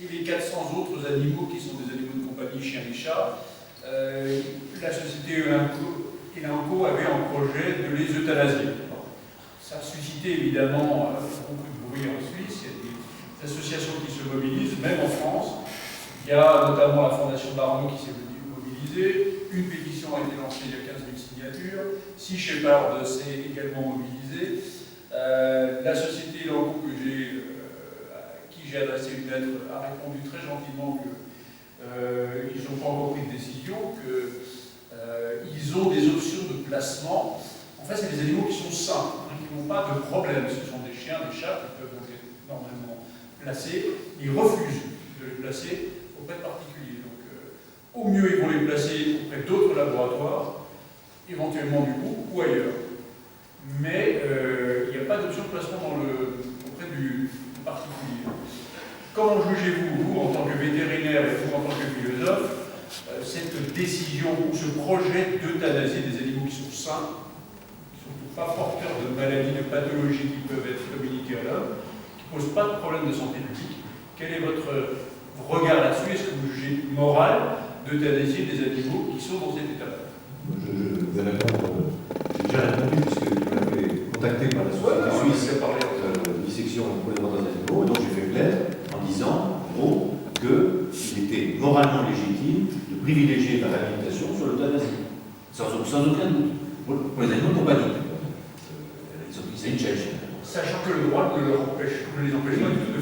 et les 400 autres animaux qui sont des animaux de compagnie, chiens et chats. La société Elanco avait en projet de les euthanasier. Ça a suscité évidemment beaucoup de bruit en Suisse. Il y a des associations qui se mobilisent, même en France. Il y a notamment la Fondation Barneau qui s'est mobilisée. Une pétition a été lancée, il y a 15 000 signatures. Sea Shepherd s'est également mobilisée. La société Elanco à qui j'ai adressé une lettre a répondu très gentiment qu'ils n'ont pas encore pris de décision, qu'ils ont des options de placement. En fait, c'est des animaux qui sont sains, qui n'ont pas de problème. Ce sont des chiens, des chats qui peuvent donc être normalement placés. Ils refusent de les placer auprès de particuliers. Donc, au mieux, ils vont les placer auprès d'autres laboratoires, éventuellement du groupe ou ailleurs. Mais il n'y a pas d'option de placement auprès du particulier. Comment jugez-vous, vous, en tant que vétérinaire et vous, en tant que philosophe, cette décision ou ce projet d'euthanasie des animaux qui sont sains, qui ne sont pas porteurs de maladies, de pathologies qui peuvent être communiquées à l'homme, qui ne posent pas de problème de santé publique? Quel est votre regard là-dessus? Est-ce que vous jugez moral d'euthanasier des animaux qui sont dans cet état-là? Je vais répondre. J'ai déjà répondu puisque tu m'as fait contacter par la société suisse dissection pour les droits des animaux, et donc j'ai fait une lettre en disant, en gros, qu'il était moralement légitime de privilégier la réhabilitation sur l'euthanasie, sans aucun doute, pour les animaux de compagnie. C'est une charge. Sachant que le droit ne les empêche pas de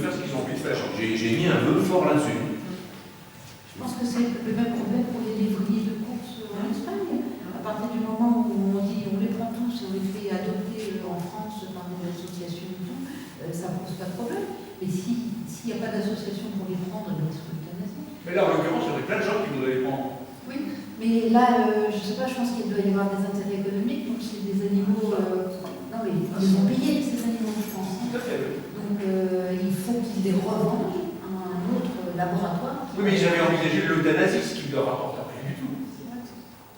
faire ce qu'ils ont envie de faire. J'ai mis un vœu fort là-dessus. Je pense que c'est le même problème pour les lévriers de course en Espagne. À partir du moment où on dit on les prend tous et on les fait adopter en France par des associations et tout, ça ne pose pas de problème. Mais s'il n'y a pas d'association pour les prendre, ils sont euthanasiés. Mais là, en l'occurrence, il y aurait plein de gens qui voudraient les prendre. Oui, mais là, je ne sais pas, je pense qu'il doit y avoir des intérêts économiques, donc c'est des animaux. Non, mais ils ont payé ces animaux, je pense. Tout à fait, oui. Donc il faut qu'ils les revendent à un autre laboratoire. Oui, mais ils avaient envisagé l'euthanasie, ce qui ne leur rapporte rien du tout.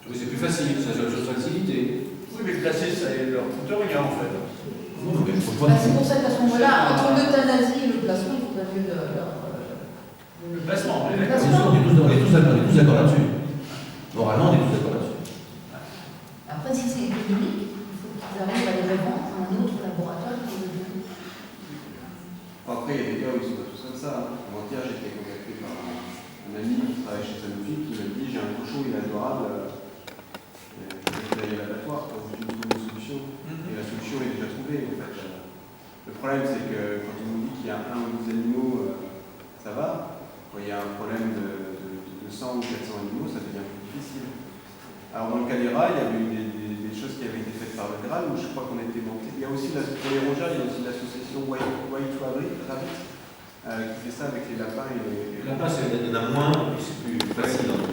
Oui, c'est plus facile, ça a une facilité. Oui, mais placer, ça ne leur coûte rien en fait. Non, mais je pas. C'est pour ça qu'à ce moment-là, entre l'euthanasie et le placement, il faudrait mieux le placement. On est tous d'accord là-dessus. Moralement, on est tous d'accord là-dessus. Après, si c'est économique, il faut qu'ils arrivent à les revendre à un autre laboratoire pour le donner. Après, il y a des cas où ils sont pas tous comme ça. Avant-hier, j'ai été contacté par un ami qui travaille chez Sanofi qui m'a dit j'ai un cochon, il est adorable, il faut aller à l'abattoir pour vous trouver une solution. Et la solution est déjà trouvée. En fait. Le problème, c'est que quand on nous dit qu'il y a un ou deux animaux, ça va. Quand il y a un problème de 200 ou 400 animaux, ça devient plus difficile. Alors, dans le cas des rats, il y avait eu des choses qui avaient été faites par le Graal, où je crois qu'on était monté. Il y a aussi, pour les rongeurs, il y a aussi l'association White Rabbit, qui fait ça avec les lapins et les lapins, il y en a moins, c'est plus facile dans le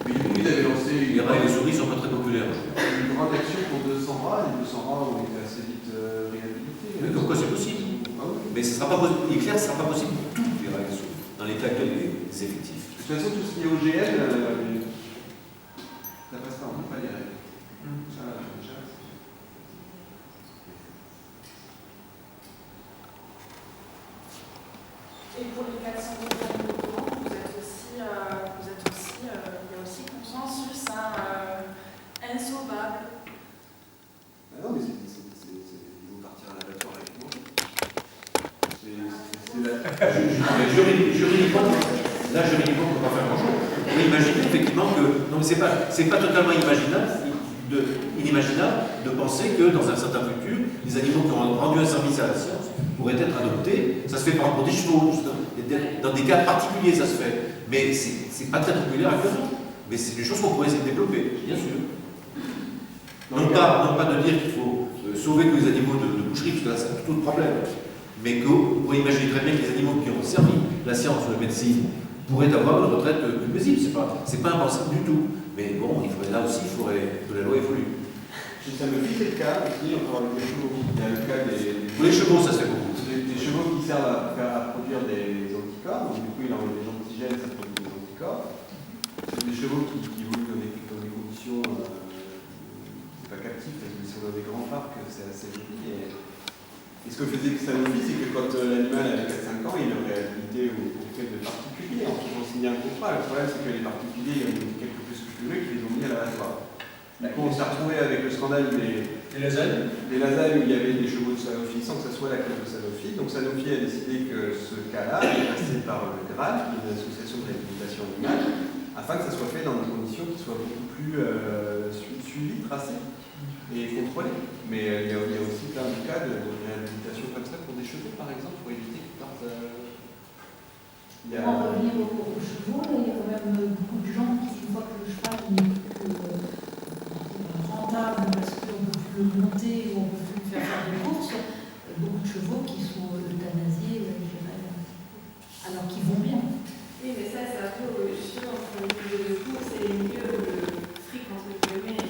mais ils avaient lancé les rats et les souris sont pas très populaires. Une grande action pour 200 rats, et les 200 rats ont été assez vite réhabilités. Mais comme quoi c'est possible. Ah oui. Mais ce sera pas possible. Il est clair, ce ne sera pas possible pour toutes les rats et les souris, dans l'état actuel des effectifs. De toute façon, tout ce qui est OGM, ça passe pas, on ne peut pas les règles. Et pour les 400 autres animaux, il y a aussi consensus insauvable. Ah non, mais ils vont partir à l'abattoir avec moi. Juridiquement, on ne peut pas faire grand-chose. On peut imaginer effectivement que. Non, mais c'est pas totalement inimaginable de penser que dans un certain futur, les animaux qui ont rendu un service à la science pourraient être adoptés. Ça se fait par exemple pour des chevaux, dans des cas particuliers, ça se fait. Mais c'est pas très populaire actuellement. Mais c'est des choses qu'on pourrait essayer de développer, bien sûr. Non pas de dire qu'il faut sauver tous les animaux de boucherie, parce que là, c'est plutôt le problème. Mais qu'on pourrait imaginer très bien que les animaux qui ont servi la science ou la médecine pourraient avoir une retraite plus paisible. C'est pas impensable du tout. Mais bon, là aussi, il faudrait que la loi évolue. Ça me fit le cas aussi, encore avec les chevaux. Il y a le cas pour les chevaux, ça se fait beaucoup. Des chevaux qui servent à produire des anticorps, donc du coup, il envoie des antigènes, ça produit des anticorps. C'est des chevaux qui évoluent dans des conditions, c'est pas captif, parce que si on a des grands parcs, c'est assez joli. Et Et ce que faisait Sanofi, c'est que quand l'animal avait 4-5 ans, il le réhabilitait auprès de particuliers en faisant signer un contrat. Le problème, c'est que les particuliers, il y en a quelques peu scrupuleux qui les ont mis à l'abattoir. Du coup, on s'est retrouvé avec le scandale des lasagnes, où il y avait des chevaux de Sanofi sans que ce soit la clause de Sanofi. Donc Sanofi a décidé que ce cas-là est passé par le GRAL, qui est une association de réhabilitation animale, afin que ça soit fait dans des conditions qui soient beaucoup plus suivies, tracées et contrôlées. Mais il y a aussi plein de cas de réhabilitation comme ça pour des chevaux, par exemple, pour éviter qu'ils partent. Pour en revenir aux chevaux, il y a quand même beaucoup de gens qui, une fois que le cheval n'est plus rentable parce qu'on ne peut plus le monter ou on ne peut plus le faire des courses, beaucoup de chevaux qui sont euthanasiés, je dirais, alors qu'ils vont bien. Oui, mais ça, c'est un peu justement entre le milieu de course et le milieu de fric, entre guillemets,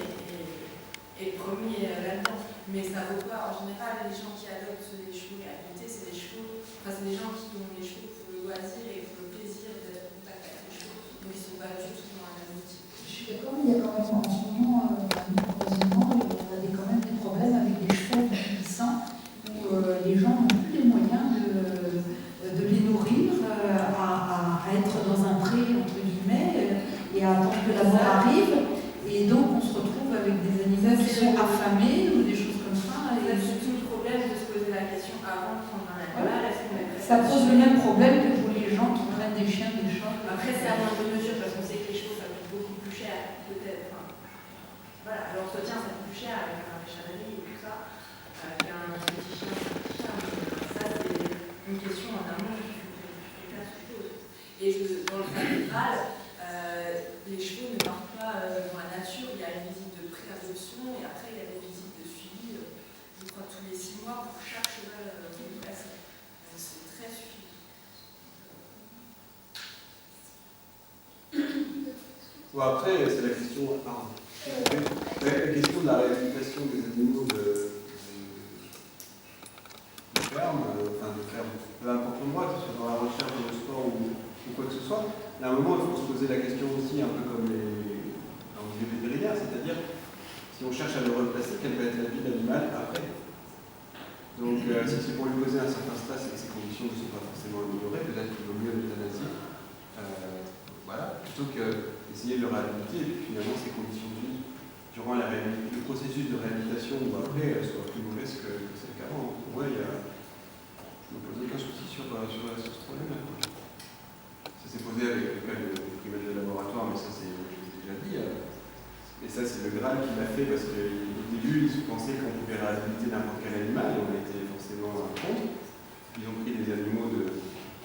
et premier là-dedans. Mais ça vaut pas, en général, les gens qui adoptent les chevaux réhabilités, c'est des chevaux, enfin, c'est des gens qui ont les chevaux pour le loisir et pour le plaisir d'être en contact avec les chevaux. Donc ils ne sont pas du tout dans la même outil. Je suis d'accord, mais il y a quand même en ce moment, heureusement, il y a quand même des problèmes avec les chevaux vieillissants où les gens n'ont plus les moyens de les nourrir, à être dans un pré, entre guillemets, et à attendre que la mort arrive. Et donc on se retrouve avec des animaux qui sont affamés ou des choses comme ça. Et c'est tout le problème de se poser la question avant de prendre un animal. Ça pose le même problème que pour les gens qui prennent des chiens, des chats. Après, c'est à moindre mesure parce qu'on sait que les chevaux ça coûte beaucoup plus cher, peut-être. Enfin, voilà, l'entretien ça coûte plus cher avec un vétérinaire et tout ça, qu'un petit chien, Ça, c'est une question en amont qui se pose. Et dans le cas du Graal, les chevaux ne partent pas dans la nature, il y a une visite de pré-adoption et après il y a des visites de suivi, je crois tous les 6 mois pour chaque cheval placé. Donc c'est très suffisant. Bon, après, c'est la question, la question de la réhabilitation des animaux de ferme, peu importe l'endroit, que ce soit dans la recherche, dans le sport ou quoi que ce soit. Là, à un moment, il faut se poser la question aussi, un peu comme dans le milieu vétérinaire, c'est-à-dire, si on cherche à le replacer, quelle va être la vie de l'animal après? Donc, si c'est pour lui causer un certain stress et que ses conditions ne sont pas forcément améliorées, peut-être qu'il vaut mieux l'euthanasier. Voilà, plutôt qu'essayer de le réhabiliter et puis finalement ses conditions de vie durant le processus de réhabilitation ou après soient plus mauvaises que celles qu'avant. Pour moi, je ne me pose aucun souci sur ce problème-là. Ça s'est posé avec le cas de primates de laboratoire, mais ça, je l'ai déjà dit. Et ça, c'est le Graal qui l'a fait parce qu'au début, ils pensaient qu'on pouvait réhabiliter n'importe quel animal et on était forcément contre. Ils ont pris des animaux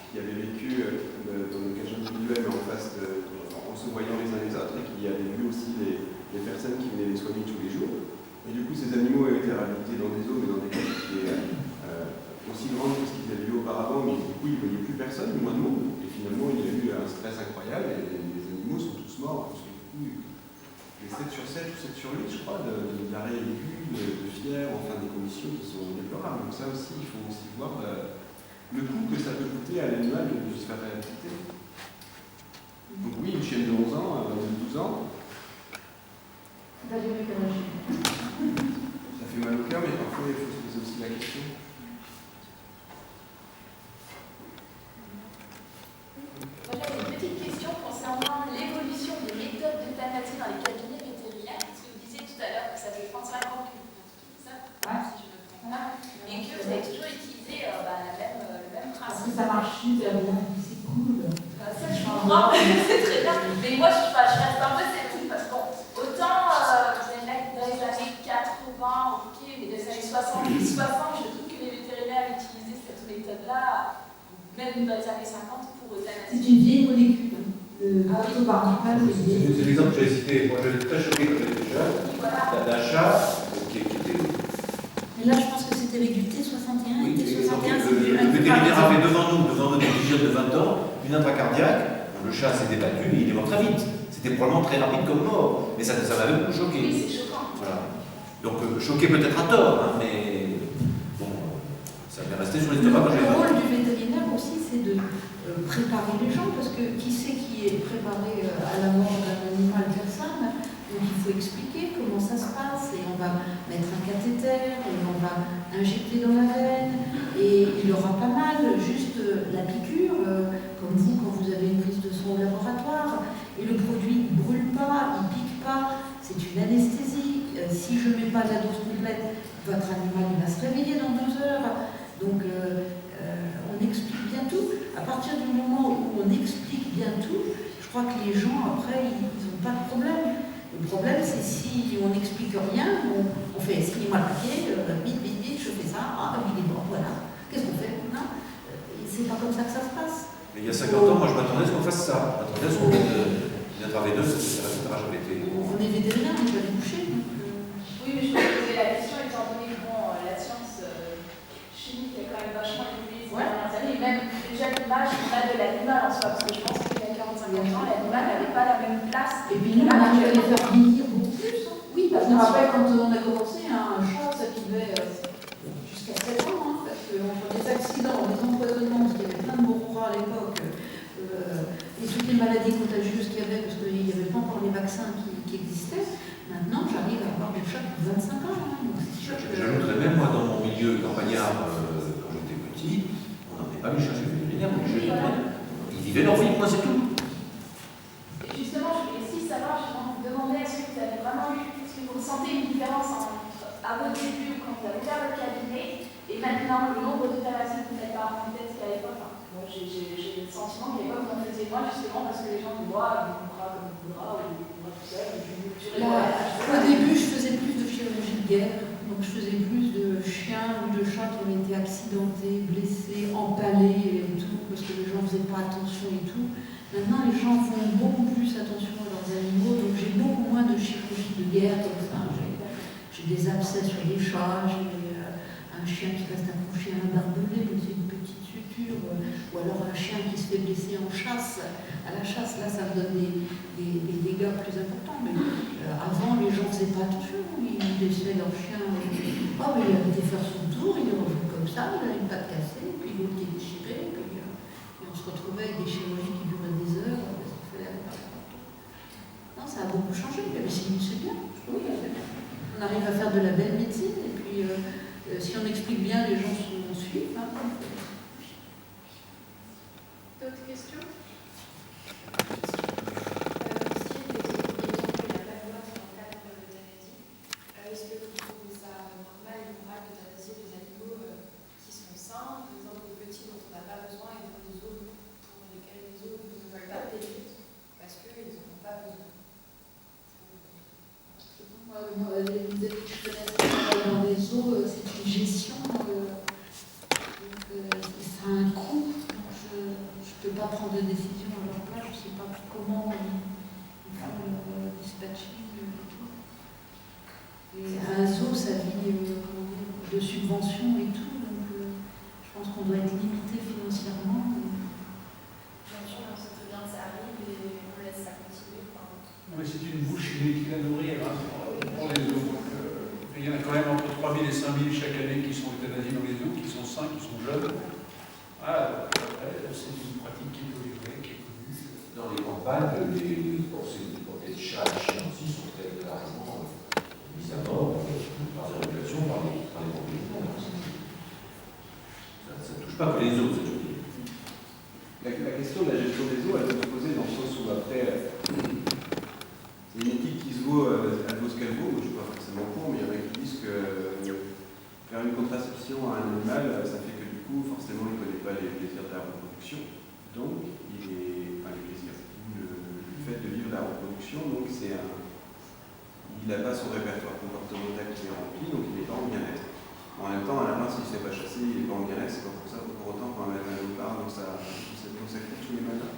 qui avaient vécu dans une cage individuelle mais en se voyant les uns les autres et qui avaient vu aussi les personnes qui venaient les soigner tous les jours. Et du coup, ces animaux avaient été réhabilités dans des zones et dans des cages qui étaient aussi grandes que ce qu'ils avaient vu auparavant, mais du coup, ils ne voyaient plus personne, moins de monde. Et finalement, il y a eu un stress incroyable et les animaux sont tous morts. Parce que du coup, les 7 sur 7 ou 7 sur 8, je crois, d'arrêt aigu, de fièvre, enfin des conditions qui sont déplorables. Donc ça aussi, il faut aussi voir le coût que ça peut coûter à l'animal de se faire réhabiliter. Donc oui, une chienne de 11 ans, de 12 ans, Ça fait mal au cœur, mais parfois il faut se poser aussi la question. Moi j'avais une petite question concernant l'évolution des méthodes d'euthanasie dans les cabinets vétérinaires. Parce que vous disiez tout à l'heure que ça fait 35 ans que vous faites ça, si je ne me trompe pas, et que vous avez toujours utilisé le même principe. Ça marche super bien, c'est cool. Ça je comprends, c'est très bien. Mais moi je reste un peu sceptique parce que autant dans les années 80, ok, mais dans les années 70, je trouve que les vétérinaires utilisaient cette méthode-là, même dans les années 50, pour euthanasie. C'est une vieille molécule. C'est l'exemple que j'ai cité. Moi, j'étais très choqué quand j'étais jeune d'un chat qui était. Mais là, je pense que c'était avec du T61. Oui, et T61, le vétérinaire avait devant nous des jeunes de 20 ans, une intracardiaque. Le chat s'est débattu et il est mort très vite. C'était probablement très rapide comme mort, mais ça m'avait beaucoup choqué. Oui, c'est choquant. Voilà. Donc, choqué peut-être à tort, hein, mais bon, ça m'est resté sur l'estomac quand j'ai Le rôle du vétérinaire aussi, c'est de préparer les gens, parce que qui c'est qui est préparé à la mort d'un animal? Personne. Donc il faut expliquer comment ça se passe, et on va mettre un cathéter, et on va va injecter dans la veine et il aura pas mal, juste la piqûre, comme vous quand vous avez une prise de sang au laboratoire, et le produit ne brûle pas, il ne pique pas, c'est une anesthésie. Si je ne mets pas la dose complète, votre animal il va se réveiller dans 2 heures. Donc on explique bien tout. À partir du moment où on explique bien tout, je crois que les gens après ils n'ont pas de problème. Le problème c'est si on n'explique rien, on fait signez-moi le papier, vite, je fais ça, il est bon, voilà. Qu'est-ce qu'on fait? Non, c'est pas comme ça que ça se passe. Mais il y a 50 ans, moi je m'attendais à ce qu'on fasse ça. Je m'attendais à ce qu'on mette une intraveineuse, etc. J'avais été... On est vétérinaire, on n'est pas des bouchers. Oui, mais je me posais la question étant donné que la science chimique est quand même vachement évoluée ces dernières années, et même déjà l'image qu'on a de l'animal en soi, parce que je pense qu'il y a 40-50 ans, l'animal n'avait pas la même place. Et puis nous, on a dû aller faire vieillir beaucoup plus. Oui, Je me rappelle quand on a commencé, un chat, ça vivait jusqu'à 7 ans, parce qu'entre des accidents, des empoisonnements, parce qu'il y avait plein de morora à l'époque, et toutes les maladies contagieuses qu'il y avait, parce qu'il n'y avait pas encore les vaccins qui existaient, maintenant j'arrive à avoir des chats de 25 ans. J'ajouterais même, moi, dans mon milieu campagnard, quand j'étais petit, on n'en est pas vu chercher le vétérinaire, ils vivaient leur vie, moi c'est tout. Et justement, je voulais aussi savoir, je vous demandais, est-ce que vous avez vraiment eu, est-ce que vous ressentez une différence à votre début, quand vous avez ouvert votre cabinet, et maintenant le nombre d'euthanasies que vous faites par an, peut-être qu'à l'époque, moi j'ai le sentiment qu'à l'époque vous en faisiez moins justement parce que les gens me voient, ils comprennent comme ils voudra, ou ils comprennent tout seul, ou Au début, je faisais plus de chirurgie de guerre, donc je faisais plus de chiens ou de chats qui ont été accidentés, blessés, empalés et tout, parce que les gens ne faisaient pas attention et tout. Maintenant, les gens font beaucoup plus attention à leurs animaux, donc j'ai beaucoup moins de chirurgie de guerre comme ça. J'ai des abcès sur les chats, j'ai un chien qui reste accroché à un barbelé, mais c'est une petite suture, ou alors un chien qui se fait blesser en chasse. À la chasse, là, ça me donne des dégâts plus importants. Mais avant, les gens ne faisaient pas attention, ils laissaient leur chien. Oh, mais il avait des fers sur le tour, il est revenu comme ça, il a une patte cassée, puis l'autre qui est déchiré, puis on se retrouvait avec des chirurgies qui duraient des heures, parce qu'il fallait aller par là. Non, ça a beaucoup changé, mais c'est bien. Oui, c'est bien. On arrive à faire de la belle médecine, et puis si on explique bien, les gens suivent. Hein. D'autres questions? Est-ce que vous trouvez ça normal et moral d'euthanasier des animaux qui sont sains, par exemple des petits dont on n'a pas besoin et pour des zones pour lesquelles les zones ne veulent pas péter parce qu'ils n'en ont pas besoin? Vous êtes que je connais dans les eaux, c'est une gestion, ça a un coût. Je ne peux pas prendre de décision à leur place, je ne sais pas comment ils font le dispatching et tout. Et un zoo, ça vit de subventions et tout, donc je pense qu'on doit être limité financièrement. Bien sûr, on sait très bien que ça arrive et on laisse ça continuer. Oui, c'est une bouche qui la nourrir pour les zoos. Donc, il y en a quand même entre 3 000 et 5 000 chaque année qui sont euthanasiés dans les zoos, qui sont sains, qui sont jeunes. C'est une pratique qui peut évoluer, qui est connue. Dans les campagnes, les chats et chiens aussi sont très largement mis à mort par la régulation, par les propriétaires. Ça ne touche pas que les eaux, c'est tout. La question de la gestion des eaux, elle peut se poser dans le sens où après, c'est une éthique qui se vaut, elle vaut ce qu'elle vaut. Je ne suis pas forcément pour, mais il y en a qui disent que faire une contraception à un animal, ça fait que du coup, forcément, il ne connaît pas les plaisirs de la reproduction. Donc, le fait de vivre la reproduction, donc il n'a pas son répertoire comportemental qui est rempli, donc il n'est pas en bien-être. En même temps, à la fin, s'il ne s'est pas chassé, il n'est pas en bien-être, c'est pas pour ça que pour autant qu'on va mettre un léopard dans sa couche tous les matins.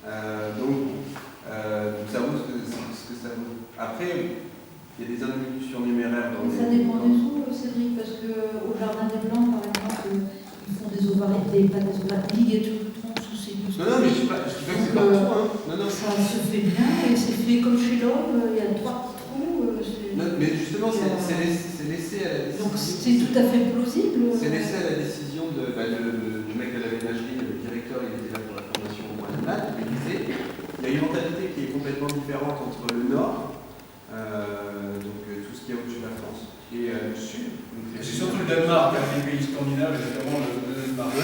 Ça vaut ce que ça vaut. Après, il y a des individus surnuméraires dans ça dépend des eaux, Cédric, parce qu'au Jardin des Blancs, par exemple, ils font des ovaries, pas des ovaries, ligatures sous ces deux. Non, mais je dis pas que c'est partout. Hein. Non. Ça se fait bien, et c'est fait comme chez l'homme, il y a 3 petits trous. Mais justement, c'est laissé à la décision. Donc c'est tout à fait plausible. C'est laissé à la décision du mec de la ménagerie, le directeur, il était là pour la formation au animal, il disait il y a une mentalité qui est complètement différente entre le nord, donc tout ce qui est au-dessus de la France, et le sud. C'est surtout le Danemark, un des pays scandinaves, et notamment le Danemark.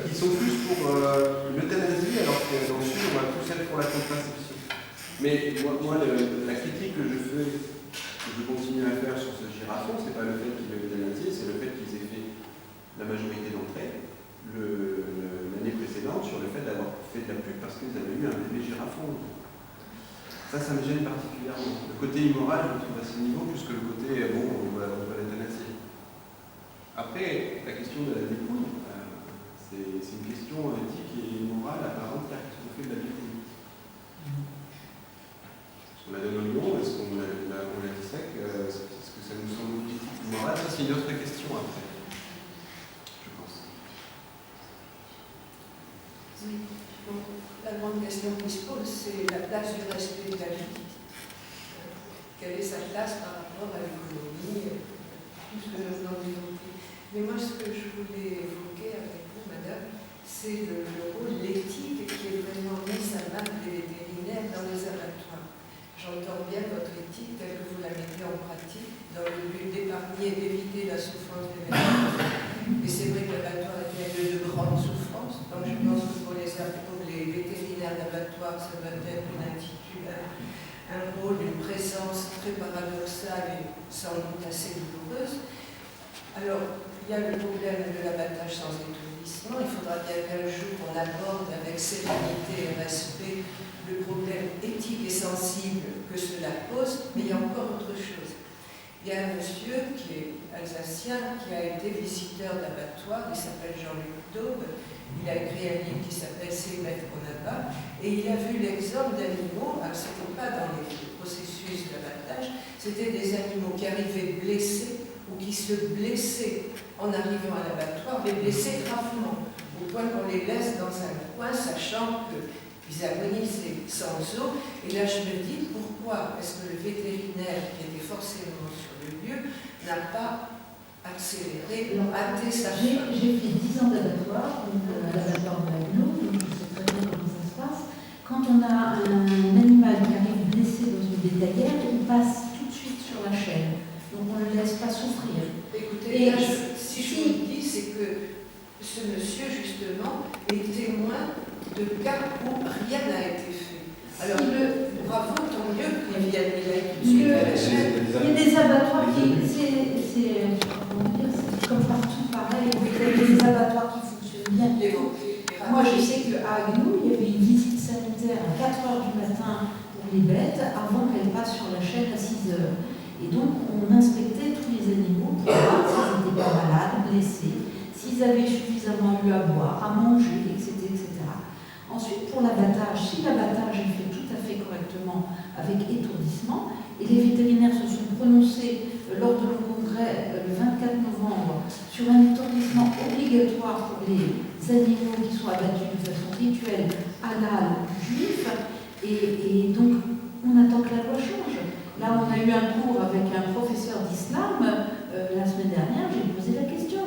Qui sont plus pour l'euthanasie, alors que dans le sud, on va plus être pour la contraception. Mais moi la critique que je fais, que je continue à faire sur ce girafon, c'est pas le fait qu'ils aient euthanasié, c'est le fait qu'ils aient fait la majorité d'entre elles l'année précédente sur le fait d'avoir fait de la pub parce qu'ils avaient eu un bébé girafon. Ça me gêne particulièrement. Le côté immoral, je le trouve à ce niveau, plus que le côté, bon, on va l'euthanasier. Après, la question de la dépouille, c'est une question éthique et morale à part entière. Qu'est-ce qu'on fait de la dépouille? Est-ce qu'on la donne au lion? Est-ce qu'on la dissèque? Est-ce que ça nous semble éthique ou moral? Ça, c'est une autre question après, je pense. Oui. Donc, la grande question qui se pose, c'est la place du respect de la vie. Quelle est sa place par rapport à l'économie, tout ce que nous venons d'évoquer. Mais moi, ce que je voulais évoquer avec vous, madame, c'est le rôle, l'éthique qui est vraiment mise à mal des vétérinaires dans les abattoirs. J'entends bien votre éthique telle que vous la mettez en pratique dans le but d'épargner et d'éviter la souffrance des vétérinaires. Et c'est vrai que l'abattoir est un lieu de grande souffrance, donc je pense que pour les vétérinaires d'abattoir, ça va être une attitude, un rôle, une présence très paradoxale et sans doute assez douloureuse. Alors, il y a le problème de l'abattage sans étourdissement. Il faudra bien qu'un jour on aborde avec sérénité et respect le problème éthique et sensible que cela pose, mais il y a encore autre chose. Il y a un monsieur qui est alsacien, qui a été visiteur d'abattoir, il s'appelle Jean-Luc Daube, il a écrit un livre qui s'appelle C'est maître qu'on n'a pas, et il a vu l'exemple d'animaux, alors ce n'était pas dans les processus d'abattage, c'était des animaux qui arrivaient blessés ou qui se blessaient en arrivant à l'abattoir, mais blessés gravement, au point qu'on les laisse dans un coin, sachant qu'ils agonisaient sans eau. Et là, je me dis, pourquoi est-ce que le vétérinaire, qui était forcément sur le lieu, n'a pas accéléré, hâté sa fin? J'ai fait 10 ans d'abattoir, donc à l'abattoir de Agneau, donc je sais très bien comment ça se passe. Quand on a un animal qui arrive blessé dans une bétaillère, il passe tout de suite sur la chaîne. Donc on ne le laisse pas souffrir. Écoutez, là, si je vous le dis, c'est que ce monsieur, justement, est témoin de cas où rien n'a été fait. Alors, bravo, tant mieux qu'il vienne, il a tout de suite à la chaîne. Il y a des abattoirs qui, c'est comme partout pareil, il y a des abattoirs qui fonctionnent bien. Moi, je sais qu'à Agneau, il y avait une visite sanitaire à 4 h du matin pour les bêtes avant qu'elles passent sur la chaîne à 6 h. Et donc, on inspectait tous les animaux pour voir s'ils n'étaient pas malades, blessés, s'ils avaient suffisamment eu à boire, à manger, etc. etc. Ensuite, pour l'abattage, si l'abattage est fait tout à fait correctement avec étourdissement, et les vétérinaires se sont prononcés lors de nos congrès le 24 novembre sur un étourdissement obligatoire pour les animaux qui sont abattus de façon rituelle, halal, juif, et donc on attend que la loi change. Là, on a eu un cours avec un professeur d'islam la semaine dernière, j'ai posé la question.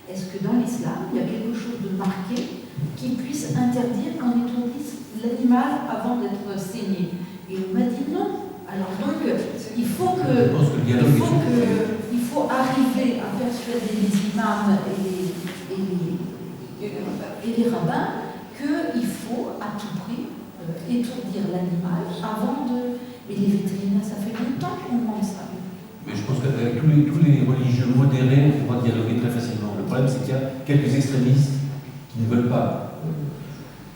Est-ce que dans l'islam, il y a quelque chose de marqué qui puisse interdire qu'on étourdisse l'animal avant d'être saigné? Et on m'a dit non. Alors donc, il faut arriver à persuader les imams et les rabbins qu'il faut à tout prix étourdir l'animal avant de... Mais les vétérinaires, ça fait longtemps qu'on demande ça. Mais je pense qu'avec tous les religieux modérés, on pourra dialoguer très facilement. Le problème, c'est qu'il y a quelques extrémistes qui ne veulent pas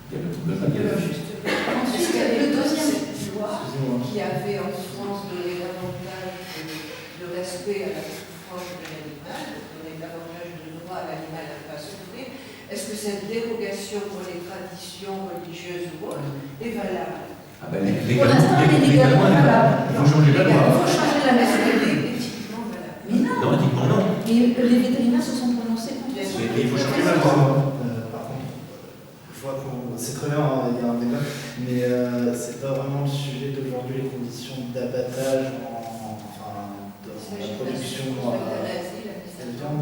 dialoguer. Ensuite, il y avait le deuxième loi qui avait en France donné davantage de respect à la souffrance de l'animal, donné davantage de droit à l'animal à ne pas souffrir. Est-ce que cette dérogation pour les traditions religieuses ou autres est valable? Pour l'instant, elle est légalement valable. Il faut changer la loi. Il faut changer la loi. Éthiquement valable. Mais non. Non, éthiquement non. Et les vétérinaires se sont prononcés contre ça. Mais il faut changer la loi. Par contre, je vois qu'on. C'est très bien, il y a un débat, mais c'est pas vraiment le sujet d'aujourd'hui, les conditions d'abattage dans la production de viande.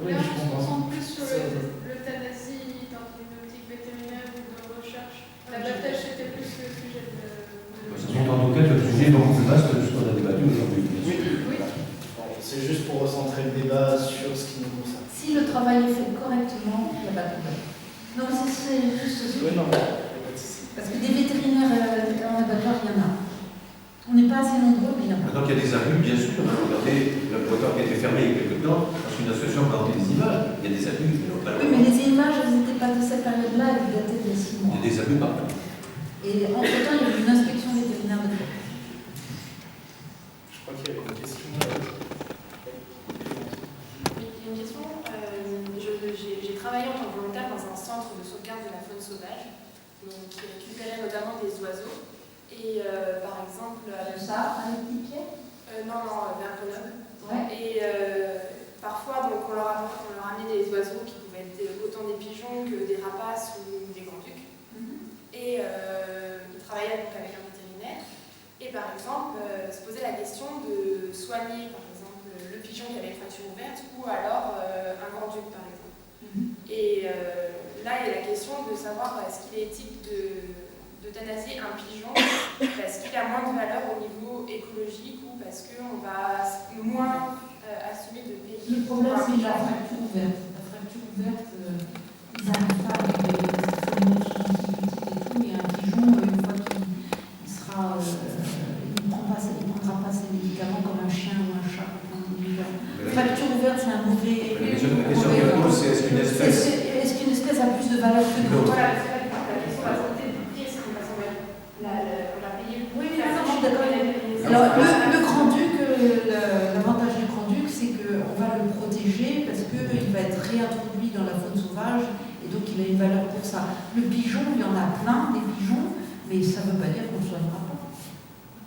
Là, on se concentre plus sur l'euthanasie dans une optique vétérinaire ou de recherche. L'abattage, c'était plus le sujet de... En tout cas, le sujet est beaucoup plus vaste que ce qu'on a débattu aujourd'hui. Oui. C'est juste pour recentrer le débat sur ce qui nous concerne. Si le travail est fait correctement, il n'y a pas de problème. Non, c'est juste ça. Oui, non, Parce que des vétérinaires en abattoir, il y en a. On n'est pas assez nombreux, mais il y en a. Maintenant qu'il y a des abus, bien sûr, regardez l'abattoir qui a été fermé il y a quelques temps, parce qu'une association a présenté des images, il y a des abus. Oui, mais les images, elles n'étaient pas de cette période-là, elles dataient de 6 mois. Il y a des abus partout. Et entre-temps, il y a eu une inspection vétérinaire de fait. Je crois qu'il y avait une question. Oui, une question. J'ai travaillé en tant que volontaire dans un centre de sauvegarde de la faune sauvage, donc, qui récupérait notamment des oiseaux. Et par exemple. Ça, avec des pieds Non, vers Grenoble. Ouais. Et parfois, donc, on leur amenait des oiseaux qui pouvaient être autant des pigeons que des rapaces ou des grands-ducs. Et ils travaillaient donc avec un vétérinaire. Et par exemple, se posait la question de soigner, par exemple, le pigeon qui avait une fracture ouverte ou alors un grand-duc, par exemple. Et là, il y a la question de savoir est-ce qu'il est éthique d'euthanasier un pigeon parce qu'il a moins de valeur au niveau écologique ou parce qu'on va moins assumer de payer. Le problème, c'est la fracture ouverte. La fracture ouverte, ils n'arrivent pas avec des antibiotiques et tout, et un pigeon, une fois qu'il sera, il ne prendra pas ses médicaments comme un chien ou un chat. Fracture ouverte, c'est un mauvais. La question qu'elle pose, c'est est-ce qu'une espèce. Est-ce qu'une espèce a plus de valeur que d'autres? Voilà, c'est la question de la santé du prix, est-ce qu'on va payer? Oui, je suis d'accord. Alors, le grand-duc, l'avantage du grand-duc, c'est qu'on va le protéger parce qu'il va être réintroduit dans la faune sauvage et donc il a une valeur pour ça. Le pigeon, il y en a plein, des pigeons, mais ça ne veut pas dire qu'on ne soignera pas.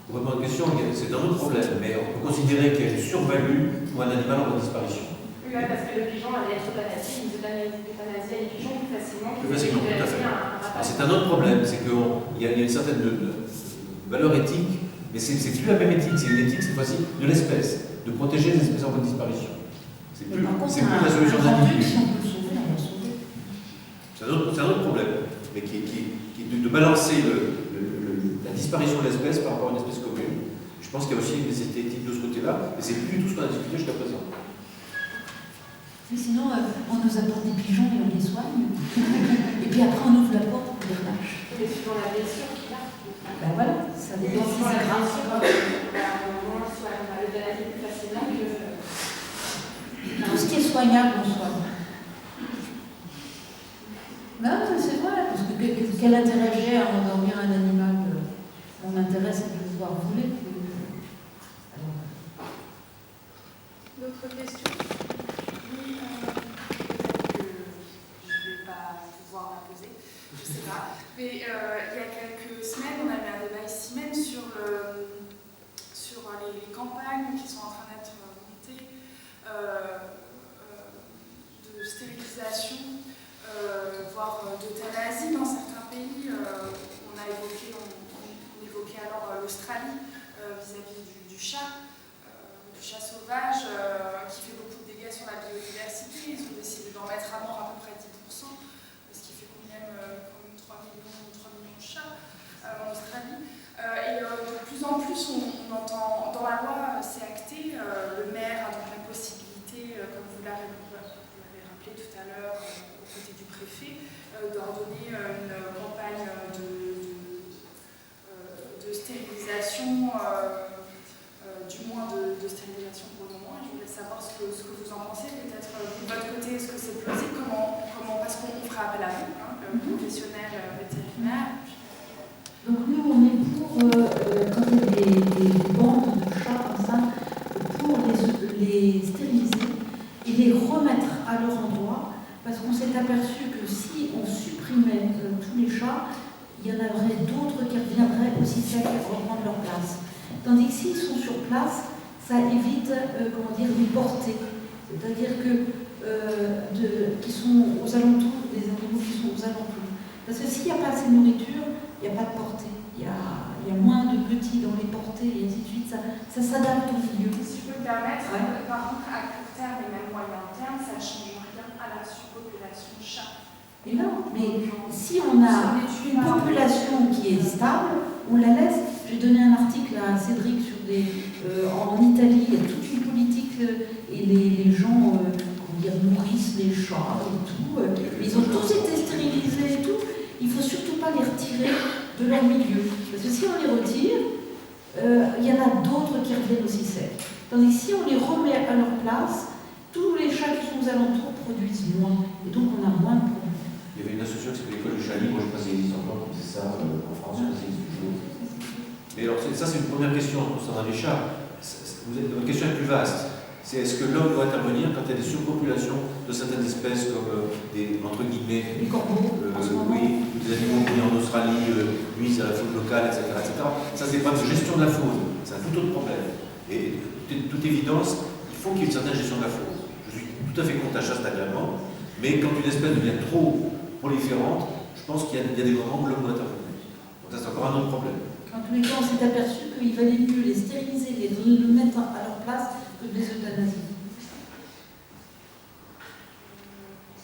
Pour répondre à la question, c'est un autre problème, mais on peut considérer qu'il y a une survalue pour un animal en voie de disparition. Oui, parce que le pigeon allait être euthanasié, ils euthanasiaient les pigeons plus facilement. Plus facilement, tout à fait. C'est un autre problème, c'est qu'il y a une certaine valeur éthique, mais c'est plus la même éthique, c'est une éthique cette fois-ci de l'espèce, de protéger les espèces en voie de disparition. C'est plus la solution d'individu. C'est un autre problème, mais qui est de balancer la disparition de l'espèce par rapport à une espèce commune. Je pense qu'il y a aussi une nécessité éthique de ce côté-là, et c'est plus du tout ce qu'on a discuté jusqu'à présent. Mais sinon, on nous apporte des pigeons et on les soigne. Et puis après, on ouvre la porte pour les lâche. Mais suivant la blessure qu'il a. Ben voilà, ça dépend si c'est grave. On va l'euthanasier plus facilement que. Tout ce qui est soignable, on soigne. Non, c'est vrai, parce que quel intérêt j'ai à endormir un animal? Mon intérêt, c'est de le voir voler. D'autres questions? Oui, peut-être que je ne vais pas pouvoir la poser, je ne sais pas. Mais il y a quelques semaines, on avait un débat ici même sur les campagnes qui sont en train d'être montées de stérilisation, voire d'euthanasie dans certains pays. On évoquait alors l'Australie vis-à-vis du chat. Du chat sauvage qui fait beaucoup de dégâts sur la biodiversité. Ils ont décidé d'en mettre à mort à peu près 10%, ce qui fait quand même 3 millions de chats en Australie. Et de plus en plus, on entend dans la loi, c'est acté, le maire a donc la possibilité, comme vous l'avez rappelé tout à l'heure, aux côtés du préfet, d'ordonner une campagne de stérilisation. Du moins de stérilisation pour le moment. Je voulais savoir ce que vous en pensez. Peut-être de votre côté, est-ce que c'est plausible? Parce qu'on fera appel à vous, professionnels vétérinaires. Donc nous, on est pour, quand il y a des bandes de chats comme ça, pour les stériliser et les remettre à leur endroit, parce qu'on s'est aperçu que si on supprimait tous les chats, il y en aurait d'autres qui reviendraient aussi secs pour reprendre leur place. Tandis que s'ils sont sur place, ça évite, les portées. C'est-à-dire qui sont aux alentours, des animaux qui sont aux alentours. Parce que s'il n'y a pas assez de nourriture, il n'y a pas de portée. Il y a moins de petits dans les portées et ainsi de suite. Ça s'adapte au milieu. Si je peux me permettre, par contre, à court terme et même moyen terme, ça ne change rien à la surpopulation de chats. Et non, mais si on a une population qui est stable, on la laisse. J'ai donné un article à Cédric sur en Italie, il y a toute une politique et les gens comment dire, nourrissent les chats et tout. Ils ont tous été stérilisés et tout. Il ne faut surtout pas les retirer de leur milieu. Parce que si on les retire, il y en a d'autres qui reviennent aussi secs. Tandis que si on les remet à leur place, tous les chats qui sont aux alentours produisent moins. Et donc on a moins de problèmes. Il y avait une association qui s'appelait l'École du chat libre, je ne sais pas si elle existe encore, qui faisait ça en France, je ne sais pas si elle existe toujours. Mais alors, ça, c'est une première question concernant les chats. Votre question est plus vaste. C'est est-ce que l'homme doit intervenir quand il y a des surpopulations de certaines espèces comme des, entre guillemets, les corbeaux, oui, des animaux qui en Australie nuisent à la faune locale, etc. Ça, c'est pas de gestion de la faune, c'est un tout autre problème. Et toute évidence, il faut qu'il y ait une certaine gestion de la faune. Je suis tout à fait contre la chasse d'agrément, mais quand une espèce devient trop proliférante, je pense qu'il y a des moments où l'homme doit intervenir. Donc ça, c'est encore un autre problème. En tous les cas, on s'est aperçu qu'il valait mieux les stériliser, les mettre à leur place que de les euthanasier.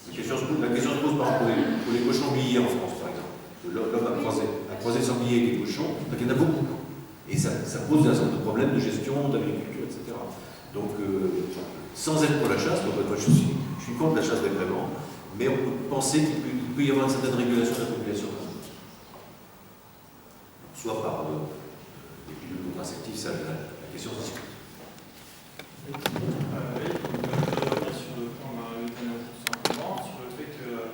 La question se pose par exemple pour les cochons grillés en France, par exemple. L'homme a croisé le sanglier et les cochons, donc il y en a beaucoup. Et ça pose un certain nombre de problèmes de gestion, d'agriculture, etc. Donc, sans être pour la chasse, donc moi je suis contre la chasse d'agrément, mais on peut penser qu'il peut y avoir une certaine régulation de la population. Soit par des pilules contre-insectives, ça, la question se discute. Oui, je voudrais revenir sur le point de l'euthanasie tout simplement, sur le fait que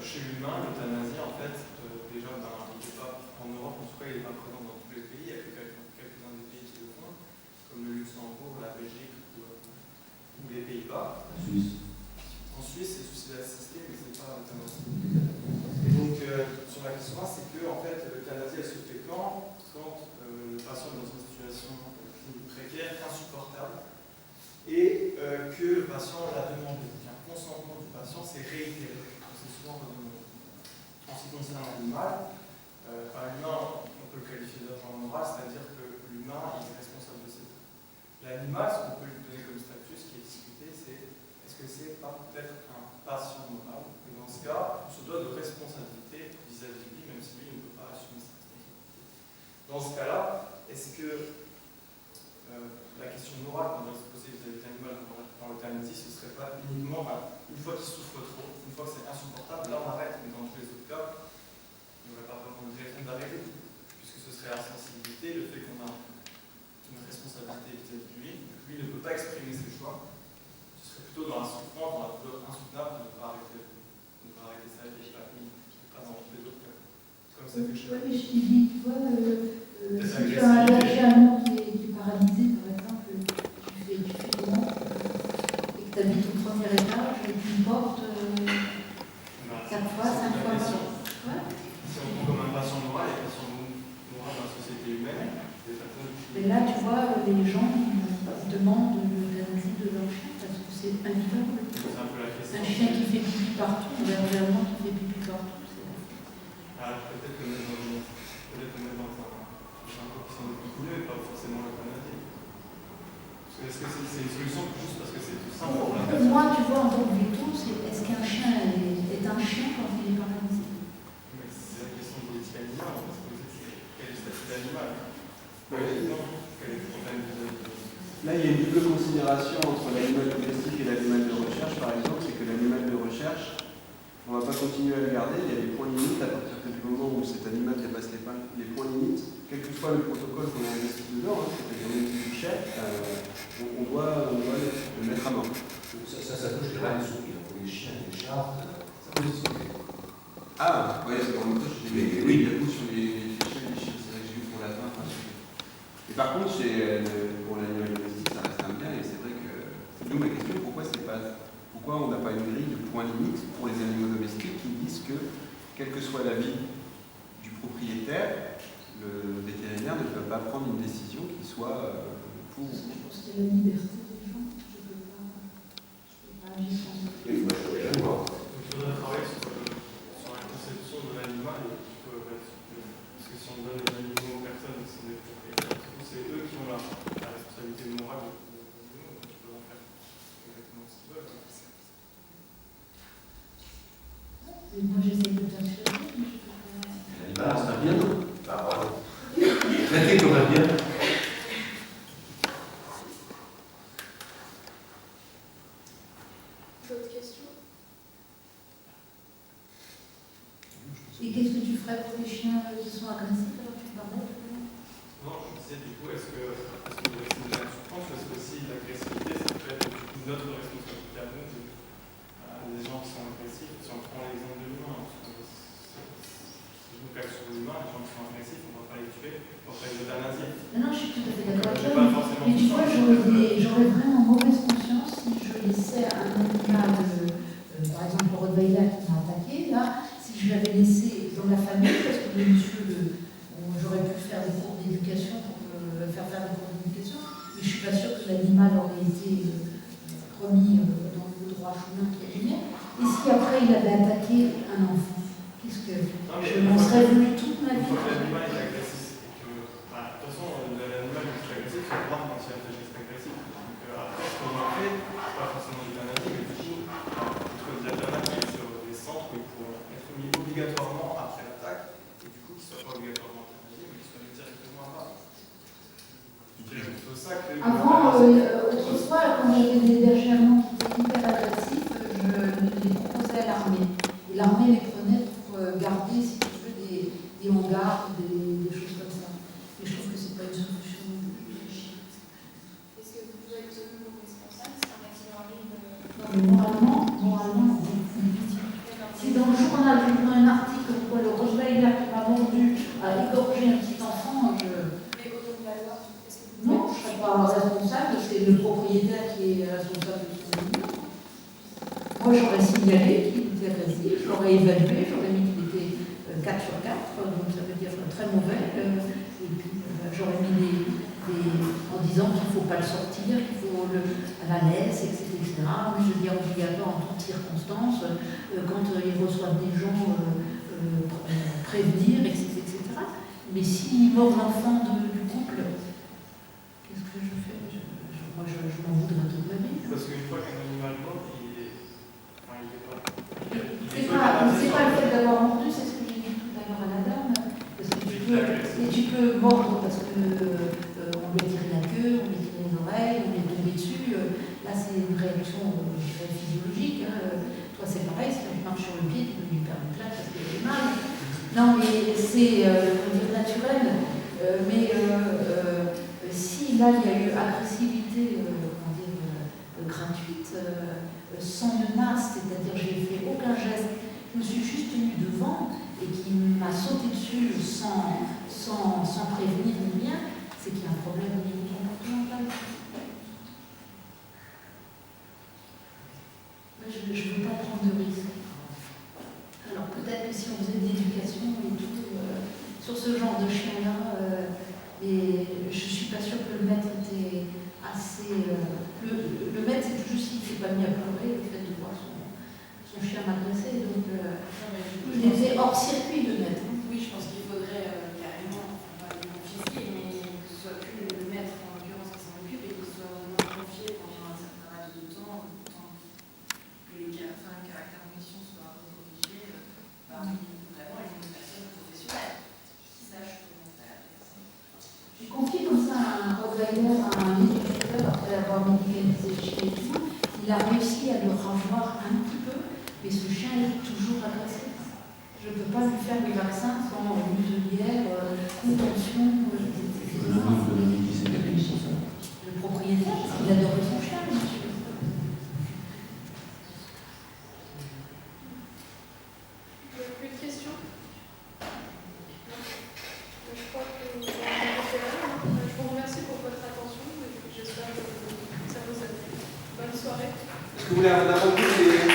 chez l'humain, l'euthanasie, en fait, déjà, il n'est pas en Europe, en tout cas, il n'est pas présent dans tous les pays, il y a que quelques-uns des pays qui le font, comme le Luxembourg, la Belgique ou les Pays-Bas. En Suisse, c'est suicide assisté, mais ce n'est pas l'euthanasie. Et donc, sur la question 1, c'est que, en fait, l'euthanasie, elle se fait quand le patient est dans une situation précaire, insupportable, et que le patient l'a demandé. Donc, un consentement du patient, c'est réitéré. C'est souvent en ce qui concerne l'animal. L'humain, on peut le qualifier d'agent moral, c'est-à-dire que l'humain est responsable de ses actes. L'animal, ce qu'on peut lui donner comme statut, ce qui est discuté, c'est est-ce que c'est pas peut-être un patient moral? Et dans ce cas, on se doit de responsabilité vis-à-vis de lui, même si lui ne peut pas assumer sa responsabilité. Dans ce cas-là, est-ce que la question morale qu'on doit se poser vis-à-vis de l'animal dans l'euthanasie, ce ne serait pas uniquement une fois qu'il souffre trop, une fois que c'est insupportable, là on arrête, mais dans tous les autres cas, il n'y aurait pas vraiment de raison d'arrêter, puisque ce serait la sensibilité, le fait qu'on a une responsabilité vis-à-vis de lui, lui ne peut pas exprimer ses choix, ce serait plutôt dans la souffrance, dans la douleur insoutenable de ne pas arrêter sa vie, pas dans tous les autres cas. Comme ça fait Oui, mais je t'ai dit, tu vois, si tu as un animal qui est paralysé, par exemple, tu fais comment? Et que tu habites au premier étage et tu portes 4 fois, 5 fois par an. Ouais. Si on prend comme un patient moral, et patient moral dans la société humaine, des personnes qui... Et là, tu vois, les gens demandent l'euthanasie de leur chien parce que c'est invivable. Un chien qui fait pipi partout, un allemand qui fait pipi partout. Peut-être que mettre dans un coefficient de picoulé, mais pas forcément l'euthanasie. Est-ce que c'est une solution juste parce que c'est tout simple? Pour moi, tu vois, en tant que veto, c'est est-ce qu'un chien est un chien quand il est paralysé? C'est la question de l'éthique animale, on va se poser quel est le statut d'animal? Quel est le problème de... Là, il y a une double considération entre l'animal domestique et l'animal de recherche, par exemple, c'est que l'animal de recherche, on ne va pas continuer à le garder, il y a des points limites à partir du moment où cet animal dépasse les points limites, quel que soit le protocole qu'on a investi dedans, c'est-à-dire même du chef, on doit le mettre à mort. Ça touche les rats et les souris, pour les chiens et les chats, ça pose des souris. Ah, ouais, c'est en même temps, j'ai des oui, coups sur les chiens, c'est vrai que j'ai eu pour la fin. Et par contre, pour l'animal domestique, ça reste un bien, et c'est vrai que, nous, ma question, pourquoi on n'a pas une grille de points limites pour les animaux domestiques qui disent que, quelle que soit l'avis du propriétaire, le vétérinaire ne peut pas prendre une décision qui soit pour... Je pense qu'il y a la liberté des gens, je ne peux pas agir sans ça. Il faudrait travailler sur la conception de l'animal, parce que si on donne les animaux aux personnes qui sont des propriétaires, c'est eux qui ont la responsabilité morale des animaux, donc ils peuvent en faire exactement ce qu'ils veulent. Et moi j'essaie de t'assurer, mais je peux pas... L'animal, c'est un bien. Traité comme un bien. D'autres questions? Et qu'est-ce que tu ferais pour les chiens qui sont agressifs alors tu parlais? Non, je disais du coup, est-ce que c'est une souffrance ou est-ce que aussi l'agressivité, ça peut être notre responsabilité à nous, des gens qui sont agressifs, si on prend l'exemple de l'humain, si je me cale sur l'humain, les gens qui sont agressifs, on ne va pas les tuer, on va pas les euthanasier. Non, je suis tout à fait d'accord avec toi. Mais tu vois, j'aurais vraiment mauvaise conscience si je laissais un animal, par exemple le Rottweiler qui m'a attaqué, là, si je l'avais laissé dans la famille, parce que le monsieur, j'aurais pu faire des cours d'éducation pour faire des cours d'éducation, mais je ne suis pas sûre que l'animal aurait été remis dans le droit chemin qui est le mien. Et si après il avait attaqué un enfant, qu'est-ce que je m'en serais voulu toute ma vie? Une fois que l'animal est agressif, et que, de toute façon, l'animal qui est agressif, c'est voir quand il a fait des gestes agressifs. Donc après, ce qu'on en fait, c'est pas forcément l'euthanasie, mais du coup, entre des alternatives sur des centres où ils pourront être mis obligatoirement après l'attaque, et du coup, qu'ils ne soient pas obligatoirement euthanasiés, mais qu'ils soient mis directement à part. Avant, autrefois, quand j'avais des bergers allemands qui étaient hyper agressifs, je les proposais à l'armée. Et l'armée les prenait pour garder, si tu veux, des hangars, des choses comme ça. Et je trouve que c'est pas une solution. Est-ce que vous pouvez être tenu comme responsable si un accident arrive? Moralement, si dans le journal, je prends un article comme quoi le Rottweiler qui m'a mordu a égorgé un petit enfant, non, je ne serais pas responsable, c'est le propriétaire qui est responsable de son animal. Moi, j'aurais signalé qu'il était agressif, je l'aurais évalué, j'aurais mis qu'il était 4 sur 4, donc ça veut dire très mauvais. Et puis, j'aurais mis en disant qu'il ne faut pas le sortir, qu'il faut à la laisse, etc. Mais je veux dire obligatoire en toutes circonstances, quand il reçoit des gens, prévenir, etc. Mais s'il mord l'enfant du couple, qu'est-ce que je fais? Moi, je m'en voudrais toute ma vie. Parce qu'une fois qu'un animal mort, il est pas. C'est pas le fait d'avoir mordu, c'est ce que j'ai dit tout à l'heure à la dame. Parce que tu peux mordre parce que on lui a tiré la queue, on lui a tiré les oreilles, on lui est tombé dessus. Là, c'est une réaction physiologique. Toi, c'est pareil, si tu marches sur le pied, tu peux lui faire une claque parce qu'il est mal. Non, mais c'est naturel. Mais si là, il y a eu agressivité gratuite, sans menace, c'est-à-dire j'ai fait aucun geste, je me suis juste tenue devant et qui m'a sauté dessus sans prévenir ni rien, c'est qu'il y a un problème au niveau comportemental. Je ne veux pas prendre de risques. Alors peut-être que si on faisait de l'éducation et tout sur ce genre de chien-là, mais je ne suis pas sûre que le maître était assez... le maître, c'est juste s'il ne s'est pas mis à pleurer, le fait de voir son chien m'agresser. Donc, il était hors circuit, le maître. Oui, je pense qu'il faudrait carrément, pas le confisquer, mais que ce soit plus le maître, en l'occurrence, qui s'en occupe et qu'il soit vraiment confié pendant un certain laps de temps, que les caractères en question soient corrigés par vraiment une personne professionnelle qui sache comment faire. J'ai confié comme ça un Rottweiler à un éducateur après avoir médicalisé le chien et tout. Il a réussi à le ravoir un petit peu, mais ce chien est toujours agressif. Je ne peux pas lui faire des vaccins sans muselière, contention, etc. Le propriétaire, parce qu'il adorait son chien, monsieur. Plus de questions? Je crois que vous en avez fait là. Je vous remercie pour votre attention et j'espère que ça vous a plu. Bonne soirée. Est-ce que vous voulez un avant-goût des